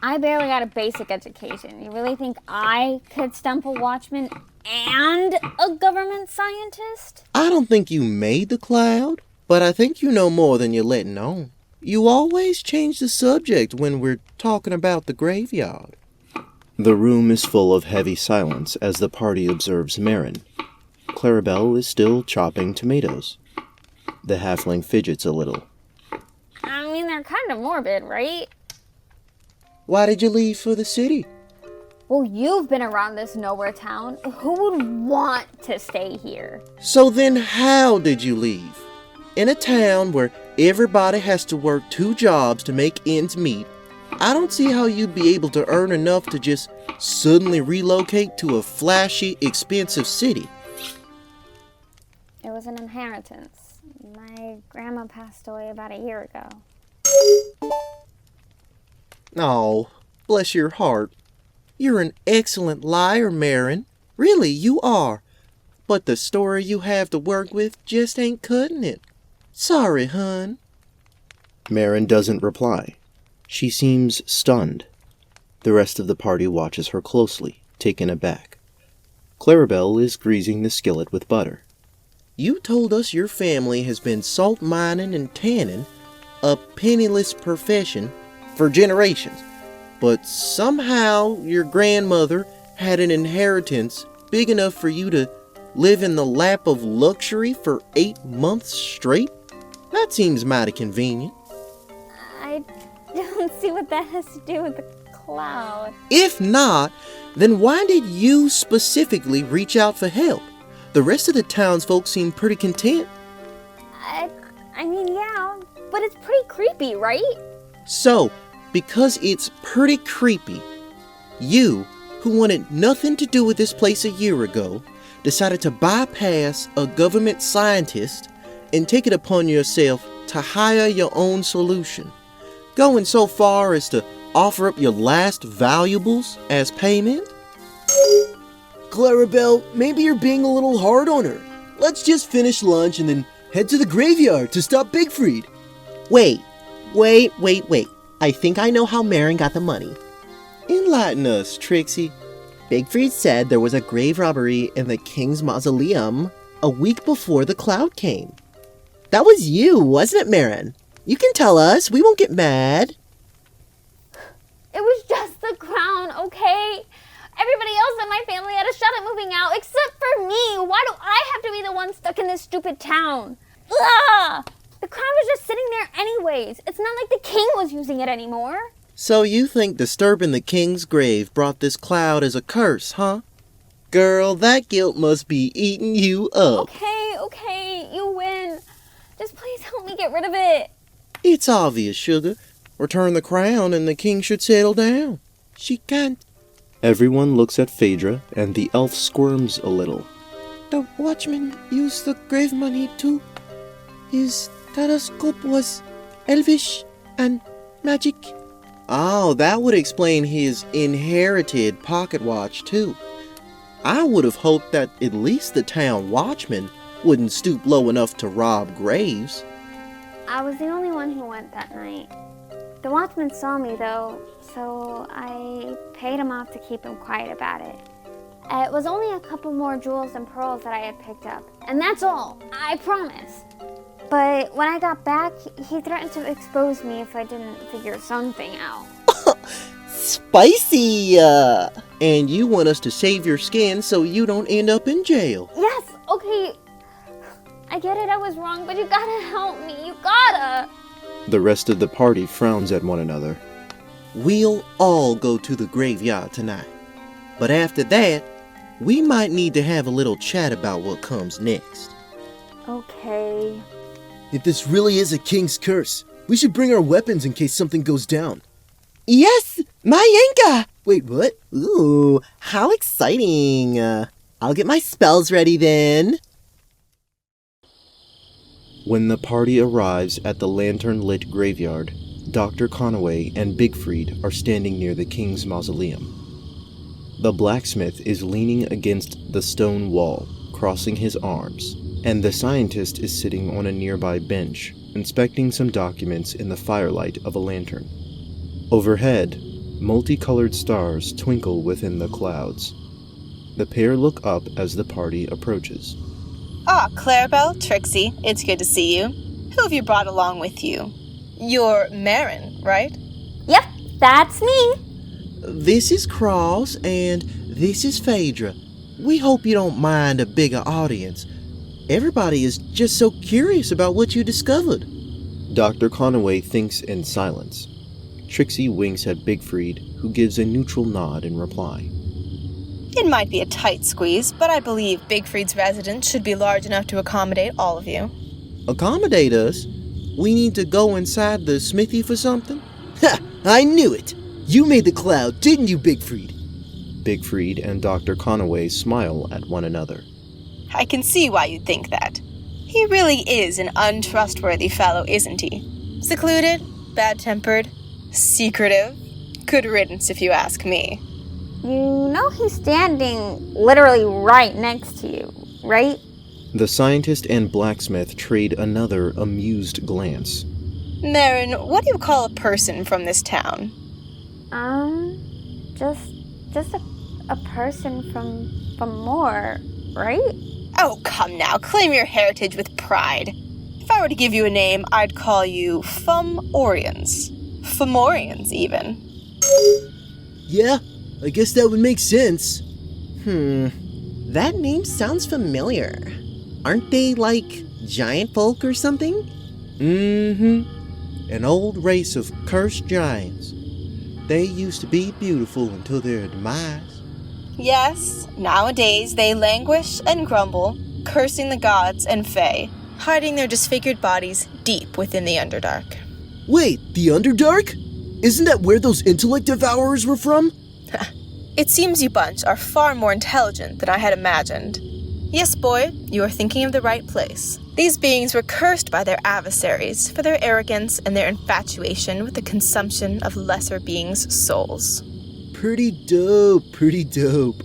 I barely got a basic education. You really think I could stump a watchman and a government scientist? I don't think you made the cloud, but I think you know more than you're letting on. You always change the subject when we're talking about the graveyard. The room is full of heavy silence as the party observes Marin. Clarabelle is still chopping tomatoes. The halfling fidgets a little. I mean, they're kind of morbid, right? Why did you leave for the city? Well, you've been around this nowhere town. Who would want to stay here? So then how did you leave? In a town where everybody has to work 2 jobs to make ends meet, I don't see how you'd be able to earn enough to just suddenly relocate to a flashy, expensive city. It was an inheritance. My grandma passed away about a year ago. Oh, bless your heart. You're an excellent liar, Marin. Really, you are. But the story you have to work with just ain't cutting it. Sorry, hun. Marin doesn't reply. She seems stunned. The rest of the party watches her closely, taken aback. Clarabelle is greasing the skillet with butter. You told us your family has been salt mining and tanning, a penniless profession, for generations. But somehow your grandmother had an inheritance big enough for you to live in the lap of luxury for 8 months straight? That seems mighty convenient. I don't see what that has to do with the cloud. If not, then why did you specifically reach out for help? The rest of the townsfolk seem pretty content. I mean, yeah, but it's pretty creepy, right? So, because it's pretty creepy, you, who wanted nothing to do with this place a year ago, decided to bypass a government scientist and take it upon yourself to hire your own solution, going so far as to offer up your last valuables as payment? Clarabelle, maybe you're being a little hard on her. Let's just finish lunch and then head to the graveyard to stop Bigfried. Wait. I think I know how Marin got the money. Enlighten us, Trixie. Bigfried said there was a grave robbery in the king's mausoleum a week before the cloud came. That was you, wasn't it, Marin? You can tell us. We won't get mad. It was just the crown, okay? Everybody else in my family had a shot at moving out, except for me. Why do I have to be the one stuck in this stupid town? Ugh! The crown was just sitting there anyways. It's not like the king was using it anymore. So you think disturbing the king's grave brought this cloud as a curse, huh? Girl, that guilt must be eating you up. Okay, you win. Just please help me get rid of it. It's obvious, sugar. Return the crown and the king should settle down. She can't. Everyone looks at Phaedra, and the elf squirms a little. The watchman used the grave money too. His telescope was elvish and Magic? Oh, that would explain his inherited pocket watch, too. I would have hoped that at least the town watchman wouldn't stoop low enough to rob graves. I was the only one who went that night. The watchman saw me, though, so I paid him off to keep him quiet about it. It was only a couple more jewels and pearls that I had picked up, and that's all, I promise. But when I got back, he threatened to expose me if I didn't figure something out. Spicy! And you want us to save your skin so you don't end up in jail. Yes, okay. I get it, I was wrong, but you gotta help me, you gotta! The rest of the party frowns at one another. We'll all go to the graveyard tonight. But after that, we might need to have a little chat about what comes next. Okay. If this really is a king's curse, we should bring our weapons in case something goes down. Yes! My Yanka! Wait, what? Ooh, how exciting! I'll get my spells ready then. When the party arrives at the lantern-lit graveyard, Dr. Conaway and Bigfried are standing near the king's mausoleum. The blacksmith is leaning against the stone wall, crossing his arms, and the scientist is sitting on a nearby bench, inspecting some documents in the firelight of a lantern. Overhead, multicolored stars twinkle within the clouds. The pair look up as the party approaches. Ah, Clarabelle, Trixie, it's good to see you. Who have you brought along with you? You're Marin, right? Yep, that's me. This is Cross, and this is Phaedra. We hope you don't mind a bigger audience. Everybody is just so curious about what you discovered. Dr. Conaway thinks in silence. Trixie winks at Bigfried, who gives a neutral nod in reply. It might be a tight squeeze, but I believe Bigfried's residence should be large enough to accommodate all of you. Accommodate us? We need to go inside the smithy for something? Ha! I knew it! You made the cloud, didn't you, Bigfried? Bigfried and Dr. Conaway smile at one another. I can see why you'd think that. He really is an untrustworthy fellow, isn't he? Secluded, bad-tempered, secretive. Good riddance, if you ask me. You know he's standing literally right next to you, right? The scientist and blacksmith trade another amused glance. Marin, what do you call a person from this town? Just a person from Moore, right? Oh, come now, claim your heritage with pride. If I were to give you a name, I'd call you Fomorians. Fomorians, even. Yeah, I guess that would make sense. That name sounds familiar. Aren't they like giant folk or something? An old race of cursed giants. They used to be beautiful until their demise. Yes, nowadays they languish and grumble, cursing the gods and fae, hiding their disfigured bodies deep within the Underdark. Wait, the Underdark? Isn't that where those intellect devourers were from? It seems you bunch are far more intelligent than I had imagined. Yes, boy, you are thinking of the right place. These beings were cursed by their adversaries for their arrogance and their infatuation with the consumption of lesser beings' souls. Pretty dope, pretty dope.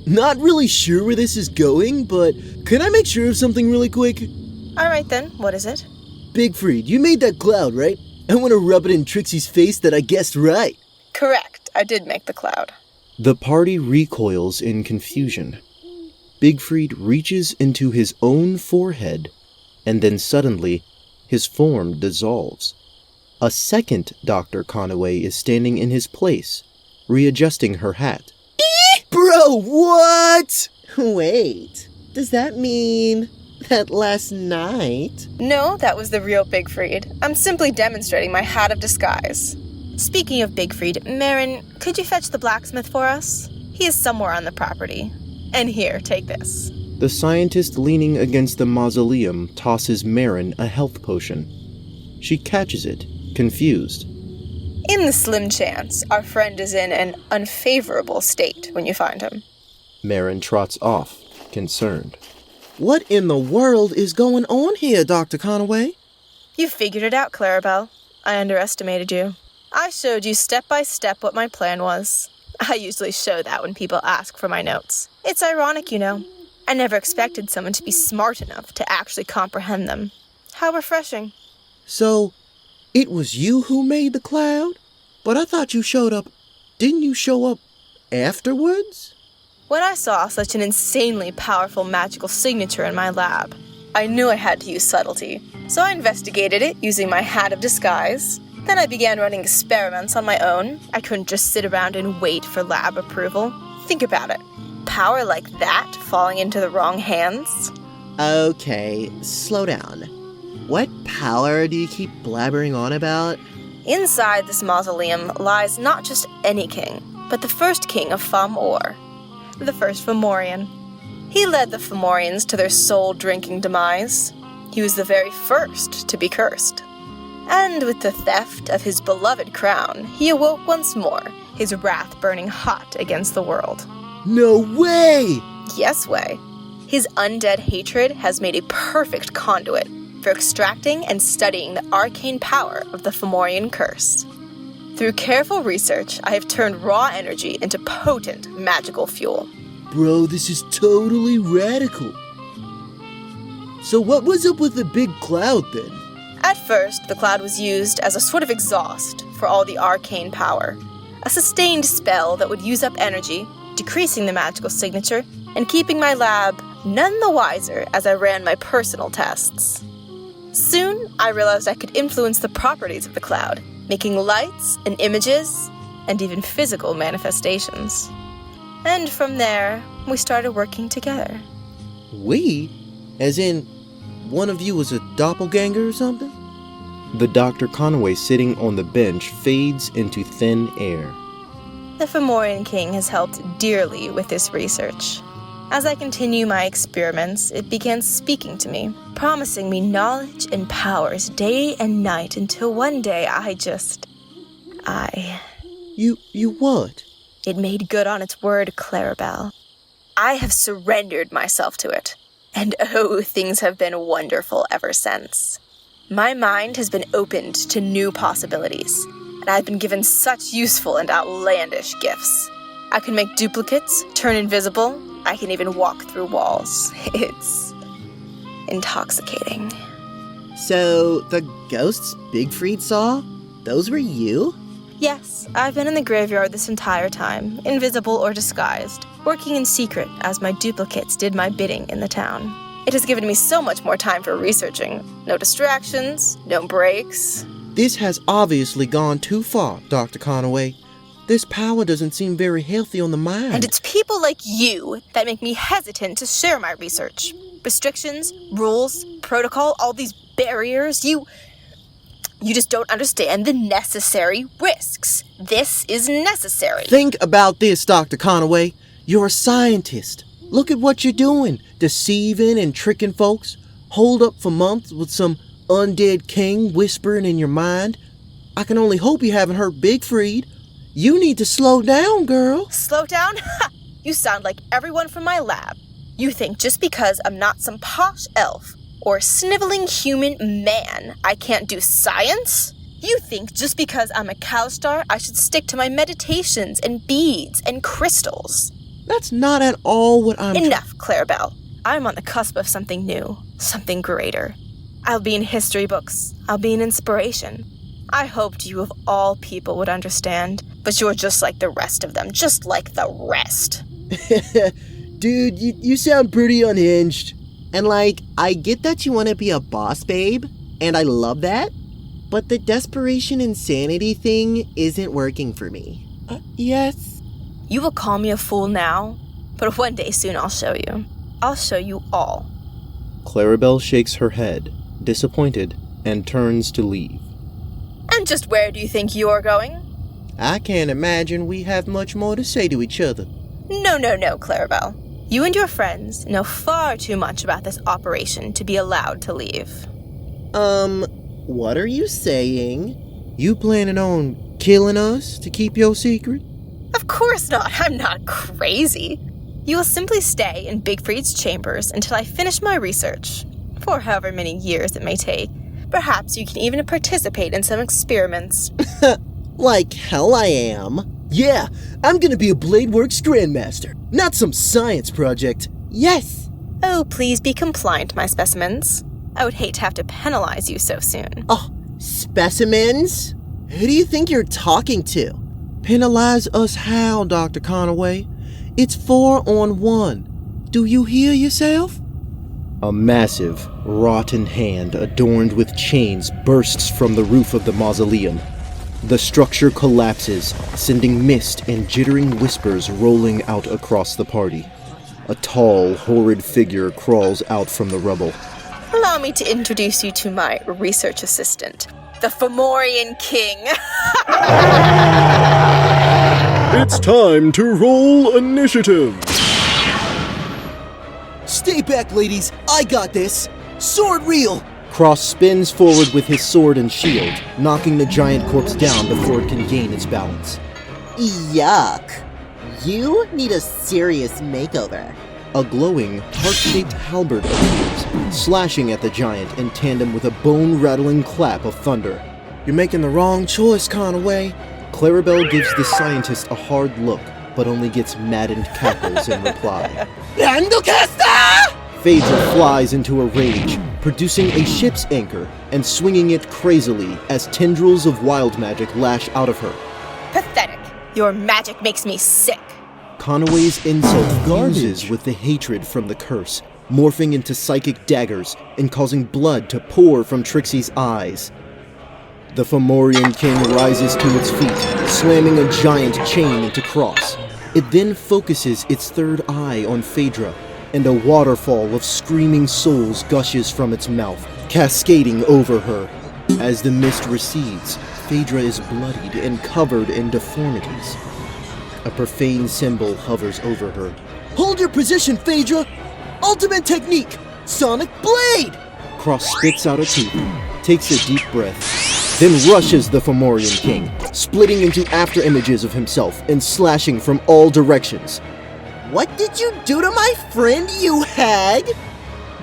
Not really sure where this is going, but can I make sure of something really quick? Alright then, what is it? Bigfried, you made that cloud, right? I want to rub it in Trixie's face that I guessed right. Correct, I did make the cloud. The party recoils in confusion. Bigfried reaches into his own forehead, and then suddenly, his form dissolves. A second Dr. Conaway is standing in his place, readjusting her hat. Bro, what? Wait, does that mean that last night? No, that was the real Bigfried. I'm simply demonstrating my hat of disguise. Speaking of Bigfried, Marin, could you fetch the blacksmith for us? He is somewhere on the property. And here, take this. The scientist leaning against the mausoleum tosses Marin a health potion. She catches it, confused. In the slim chance, our friend is in an unfavorable state when you find him. Marin trots off, concerned. What in the world is going on here, Dr. Conaway? You figured it out, Clarabelle. I underestimated you. I showed you step by step what my plan was. I usually show that when people ask for my notes. It's ironic, you know. I never expected someone to be smart enough to actually comprehend them. How refreshing. So, it was you who made the cloud? But I thought you showed up. Didn't you show up afterwards? When I saw such an insanely powerful magical signature in my lab, I knew I had to use subtlety. So I investigated it using my hat of disguise. Then I began running experiments on my own. I couldn't just sit around and wait for lab approval. Think about it. Power like that falling into the wrong hands? Okay, slow down. What power do you keep blabbering on about? Inside this mausoleum lies not just any king, but the first king of Fomor, the first Fomorian. He led the Fomorians to their soul-drinking demise. He was the very first to be cursed. And with the theft of his beloved crown, he awoke once more, his wrath burning hot against the world. No way! Yes way. His undead hatred has made a perfect conduit for extracting and studying the arcane power of the Fomorian curse. Through careful research, I have turned raw energy into potent magical fuel. Bro, this is totally radical. So what was up with the big cloud then? At first, the cloud was used as a sort of exhaust for all the arcane power. A sustained spell that would use up energy, decreasing the magical signature, and keeping my lab none the wiser as I ran my personal tests. Soon, I realized I could influence the properties of the cloud, making lights and images, and even physical manifestations. And from there, we started working together. We? As in, one of you was a doppelganger or something? The Dr. Conway sitting on the bench fades into thin air. The Fomorian king has helped dearly with this research. As I continue my experiments, it began speaking to me, promising me knowledge and powers day and night until one day You what? It made good on its word, Clarabelle. I have surrendered myself to it. And oh, things have been wonderful ever since. My mind has been opened to new possibilities, and I've been given such useful and outlandish gifts. I can make duplicates, turn invisible, I can even walk through walls. It's intoxicating. So, the ghosts Bigfried saw? Those were you? Yes, I've been in the graveyard this entire time, invisible or disguised, working in secret as my duplicates did my bidding in the town. It has given me so much more time for researching. No distractions, no breaks. This has obviously gone too far, Dr. Conway. This power doesn't seem very healthy on the mind. And it's people like you that make me hesitant to share my research. Restrictions, rules, protocol, all these barriers, You just don't understand the necessary risks. This is necessary. Think about this, Dr. Conway. You're a scientist. Look at what you're doing. Deceiving and tricking folks. Hold up for months with some undead king whispering in your mind. I can only hope you haven't hurt Bigfried. You need to slow down, girl. Slow down? Ha! You sound like everyone from my lab. You think just because I'm not some posh elf or sniveling human man, I can't do science? You think just because I'm a cowstar, I should stick to my meditations and beads and crystals? That's not at all what I'm... Enough, Clarabelle. I'm on the cusp of something new, something greater. I'll be in history books. I'll be an inspiration. I hoped you of all people would understand, but you're just like the rest of them, just like the rest. Dude, you sound pretty unhinged. And I get that you want to be a boss babe, and I love that, but the desperation insanity thing isn't working for me. Yes. You will call me a fool now, but one day soon I'll show you. I'll show you all. Clarabelle shakes her head, disappointed, and turns to leave. And just where do you think you're going? I can't imagine we have much more to say to each other. No, Clarabelle. You and your friends know far too much about this operation to be allowed to leave. What are you saying? You planning on killing us to keep your secret? Of course not. I'm not crazy. You will simply stay in Bigfried's chambers until I finish my research, for however many years it may take. Perhaps you can even participate in some experiments. Like hell I am. Yeah, I'm gonna be a Bladeworks Grandmaster, not some science project. Yes. Oh, please be compliant, my specimens. I would hate to have to penalize you so soon. Oh, specimens? Who do you think you're talking to? Penalize us how, Dr. Conaway? It's 4-on-1. Do you hear yourself? A massive, rotten hand adorned with chains bursts from the roof of the mausoleum. The structure collapses, sending mist and jittering whispers rolling out across the party. A tall, horrid figure crawls out from the rubble. Allow me to introduce you to my research assistant, the Fomorian King. It's time to roll initiative. Stay back, ladies. I got this. Sword reel. Cross spins forward with his sword and shield, knocking the giant corpse down before it can gain its balance. Yuck. You need a serious makeover. A glowing, heart-shaped halberd appears, slashing at the giant in tandem with a bone-rattling clap of thunder. You're making the wrong choice, Conaway. Clarabelle gives the scientist a hard look, but only gets maddened cackles in reply. Phaedra flies into a rage, producing a ship's anchor and swinging it crazily as tendrils of wild magic lash out of her. Pathetic. Your magic makes me sick. Conaway's insult fuses with the hatred from the curse, morphing into psychic daggers and causing blood to pour from Trixie's eyes. The Fomorian King rises to its feet, slamming a giant chain into Cross. It then focuses its third eye on Phaedra, and a waterfall of screaming souls gushes from its mouth, cascading over her. As the mist recedes, Phaedra is bloodied and covered in deformities. A profane symbol hovers over her. Hold your position, Phaedra. Ultimate technique. Sonic Blade. Cross spits out a tooth, takes a deep breath, then rushes the Fomorian King, splitting into afterimages of himself and slashing from all directions. What did you do to my friend, you hag?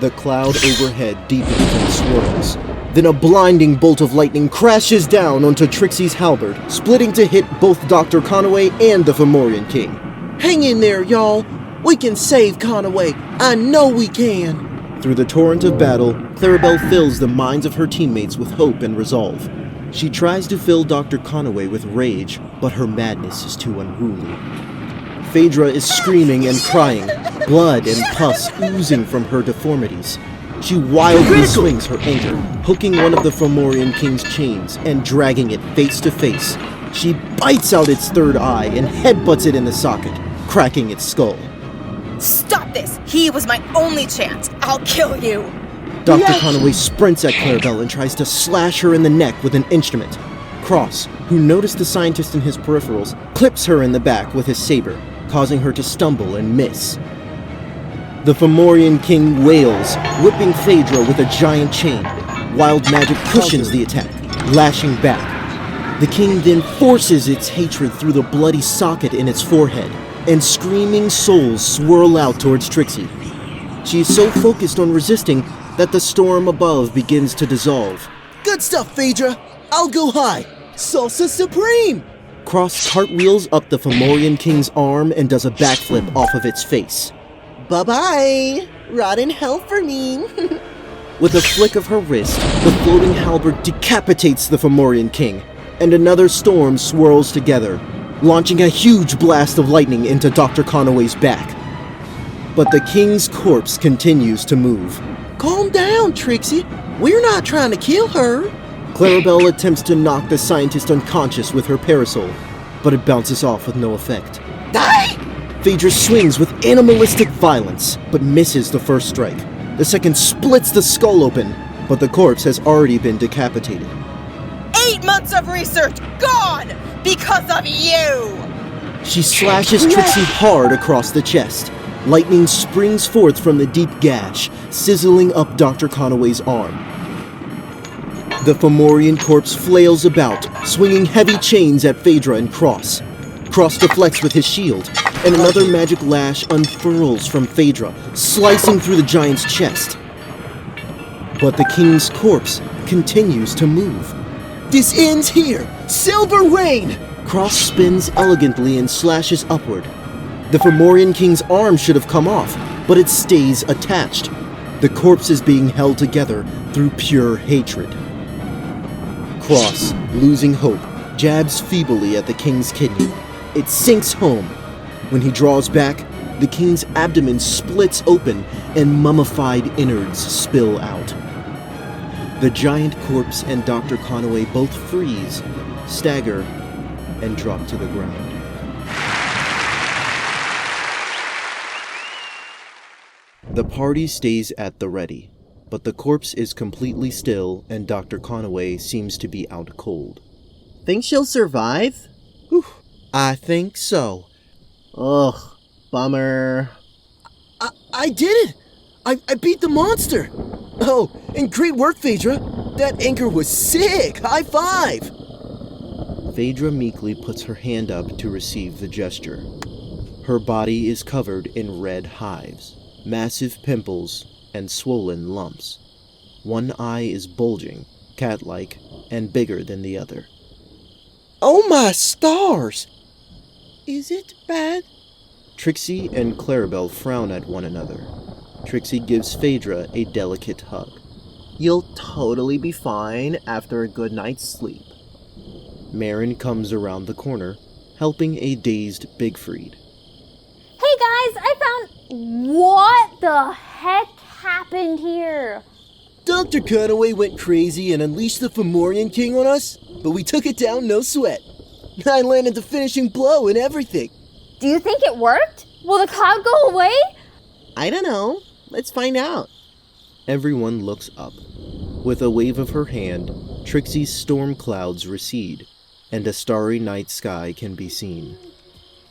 The cloud overhead deepens and swirls. Then a blinding bolt of lightning crashes down onto Trixie's halberd, splitting to hit both Dr. Conaway and the Fomorian King. Hang in there, y'all. We can save Conaway. I know we can. Through the torrent of battle, Clarabelle fills the minds of her teammates with hope and resolve. She tries to fill Dr. Conaway with rage, but her madness is too unruly. Phaedra is screaming and crying, blood and pus oozing from her deformities. She wildly swings her anchor, poking one of the Fomorian King's chains and dragging it face to face. She bites out its third eye and headbutts it in the socket, cracking its skull. Stop this! He was my only chance! I'll kill you! Dr. Conaway sprints at Clarabelle and tries to slash her in the neck with an instrument. Cross, who noticed the scientist in his peripherals, clips her in the back with his saber, causing her to stumble and miss. The Fomorian King wails, whipping Phaedra with a giant chain. Wild magic cushions the attack, lashing back. The king then forces its hatred through the bloody socket in its forehead, and screaming souls swirl out towards Trixie. She is so focused on resisting that the storm above begins to dissolve. Good stuff, Phaedra. I'll go high. Salsa Supreme. Cross cartwheels up the Fomorian King's arm and does a backflip off of its face. Bye-bye. Rot in hell for me. With a flick of her wrist, the floating halberd decapitates the Fomorian King, and another storm swirls together, launching a huge blast of lightning into Dr. Conaway's back. But the king's corpse continues to move. Calm down, Trixie. We're not trying to kill her. Clarabelle attempts to knock the scientist unconscious with her parasol, but it bounces off with no effect. Die! Phaedra swings with animalistic violence, but misses the first strike. The second splits the skull open, but the corpse has already been decapitated. 8 months of research gone because of you! She slashes Trixie hard across the chest. Lightning springs forth from the deep gash, sizzling up Dr. Conaway's arm. The Fomorian corpse flails about, swinging heavy chains at Phaedra and Cross. Cross deflects with his shield, and another magic lash unfurls from Phaedra, slicing through the giant's chest. But the king's corpse continues to move. This ends here! Silver rain! Cross spins elegantly and slashes upward. The Fomorian king's arm should have come off, but it stays attached. The corpse is being held together through pure hatred. Cross, losing hope, jabs feebly at the king's kidney. It sinks home. When he draws back, the king's abdomen splits open and mummified innards spill out. The giant corpse and Dr. Conaway both freeze, stagger, and drop to the ground. The party stays at the ready, but the corpse is completely still and Dr. Conaway seems to be out cold. Think she'll survive? Whew, I think so. Ugh, bummer. I did it! I beat the monster! Oh, and great work, Phaedra! That anchor was sick! High five! Phaedra meekly puts her hand up to receive the gesture. Her body is covered in red hives, massive pimples, and swollen lumps. One eye is bulging, cat-like, and bigger than the other. Oh my stars! Is it bad? Trixie and Clarabelle frown at one another. Trixie gives Phaedra a delicate hug. You'll totally be fine after a good night's sleep. Marin comes around the corner, helping a dazed Bigfried. Hey guys, I found... What the heck happened here? Dr. Conaway went crazy and unleashed the Fomorian king on us, but we took it down no sweat. I landed the finishing blow and everything. Do you think it worked? Will the cloud go away? I don't know. Let's find out. Everyone looks up. With a wave of her hand, Trixie's storm clouds recede, and a starry night sky can be seen.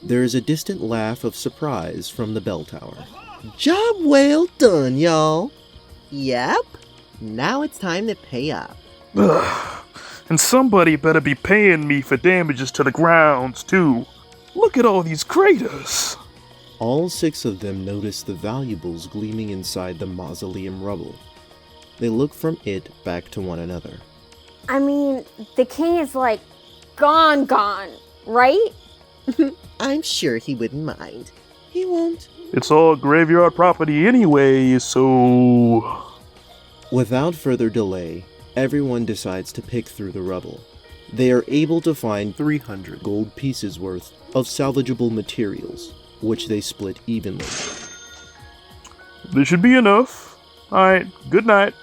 There is a distant laugh of surprise from the bell tower. Job well done, y'all. Yep. Now it's time to pay up. Ugh. And somebody better be paying me for damages to the grounds, too. Look at all these craters. All 6 of them notice the valuables gleaming inside the mausoleum rubble. They look from it back to one another. I mean, the king is like gone, right? I'm sure he wouldn't mind. He won't. It's all graveyard property anyway, so... Without further delay, everyone decides to pick through the rubble. They are able to find 300 gold pieces worth of salvageable materials, which they split evenly. This should be enough. Alright, good night.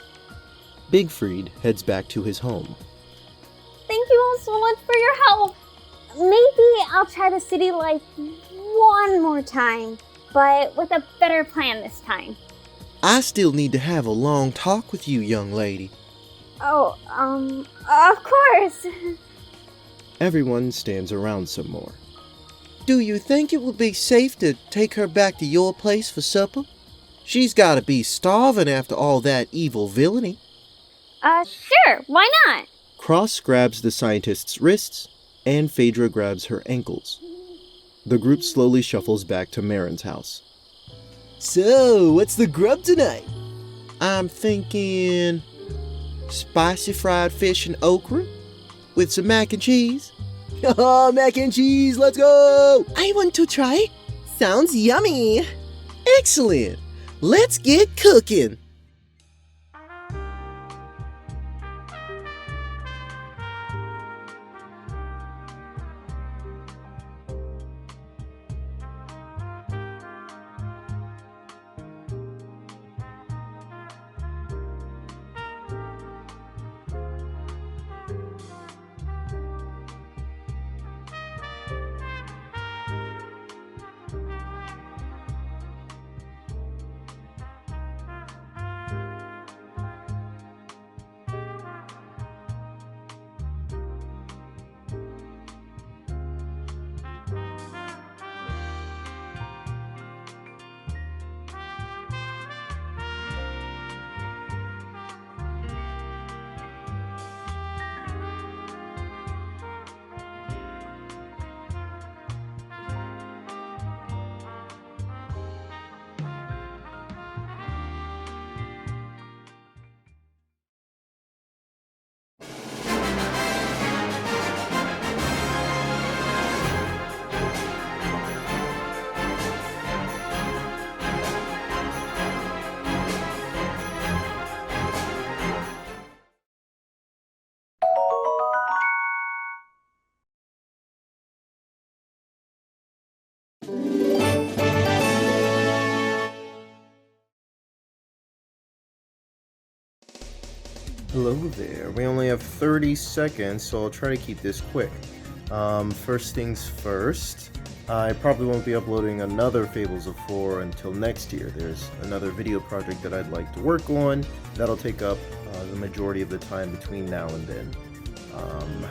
Bigfried heads back to his home. Thank you all so much for your help. Maybe I'll try the city life one more time, but with a better plan this time. I still need to have a long talk with you, young lady. Oh, of course. Everyone stands around some more. Do you think it would be safe to take her back to your place for supper? She's gotta be starving after all that evil villainy. Sure, why not? Cross grabs the scientist's wrists, and Phaedra grabs her ankles. The group slowly shuffles back to Marin's house. So, what's the grub tonight? I'm thinking spicy fried fish and okra with some mac and cheese. Oh, mac and cheese, let's go! I want to try. Sounds yummy. Excellent. Let's get cooking. Hello there. We only have 30 seconds, so I'll try to keep this quick. First things first, I probably won't be uploading another Fables of Four until next year. There's another video project that I'd like to work on. That'll take up the majority of the time between now and then.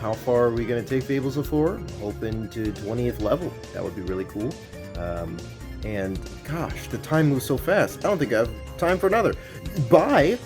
How far are we going to take Fables of Four? Open to 20th level. That would be really cool. And gosh, the time moves so fast. I don't think I have time for another. Bye!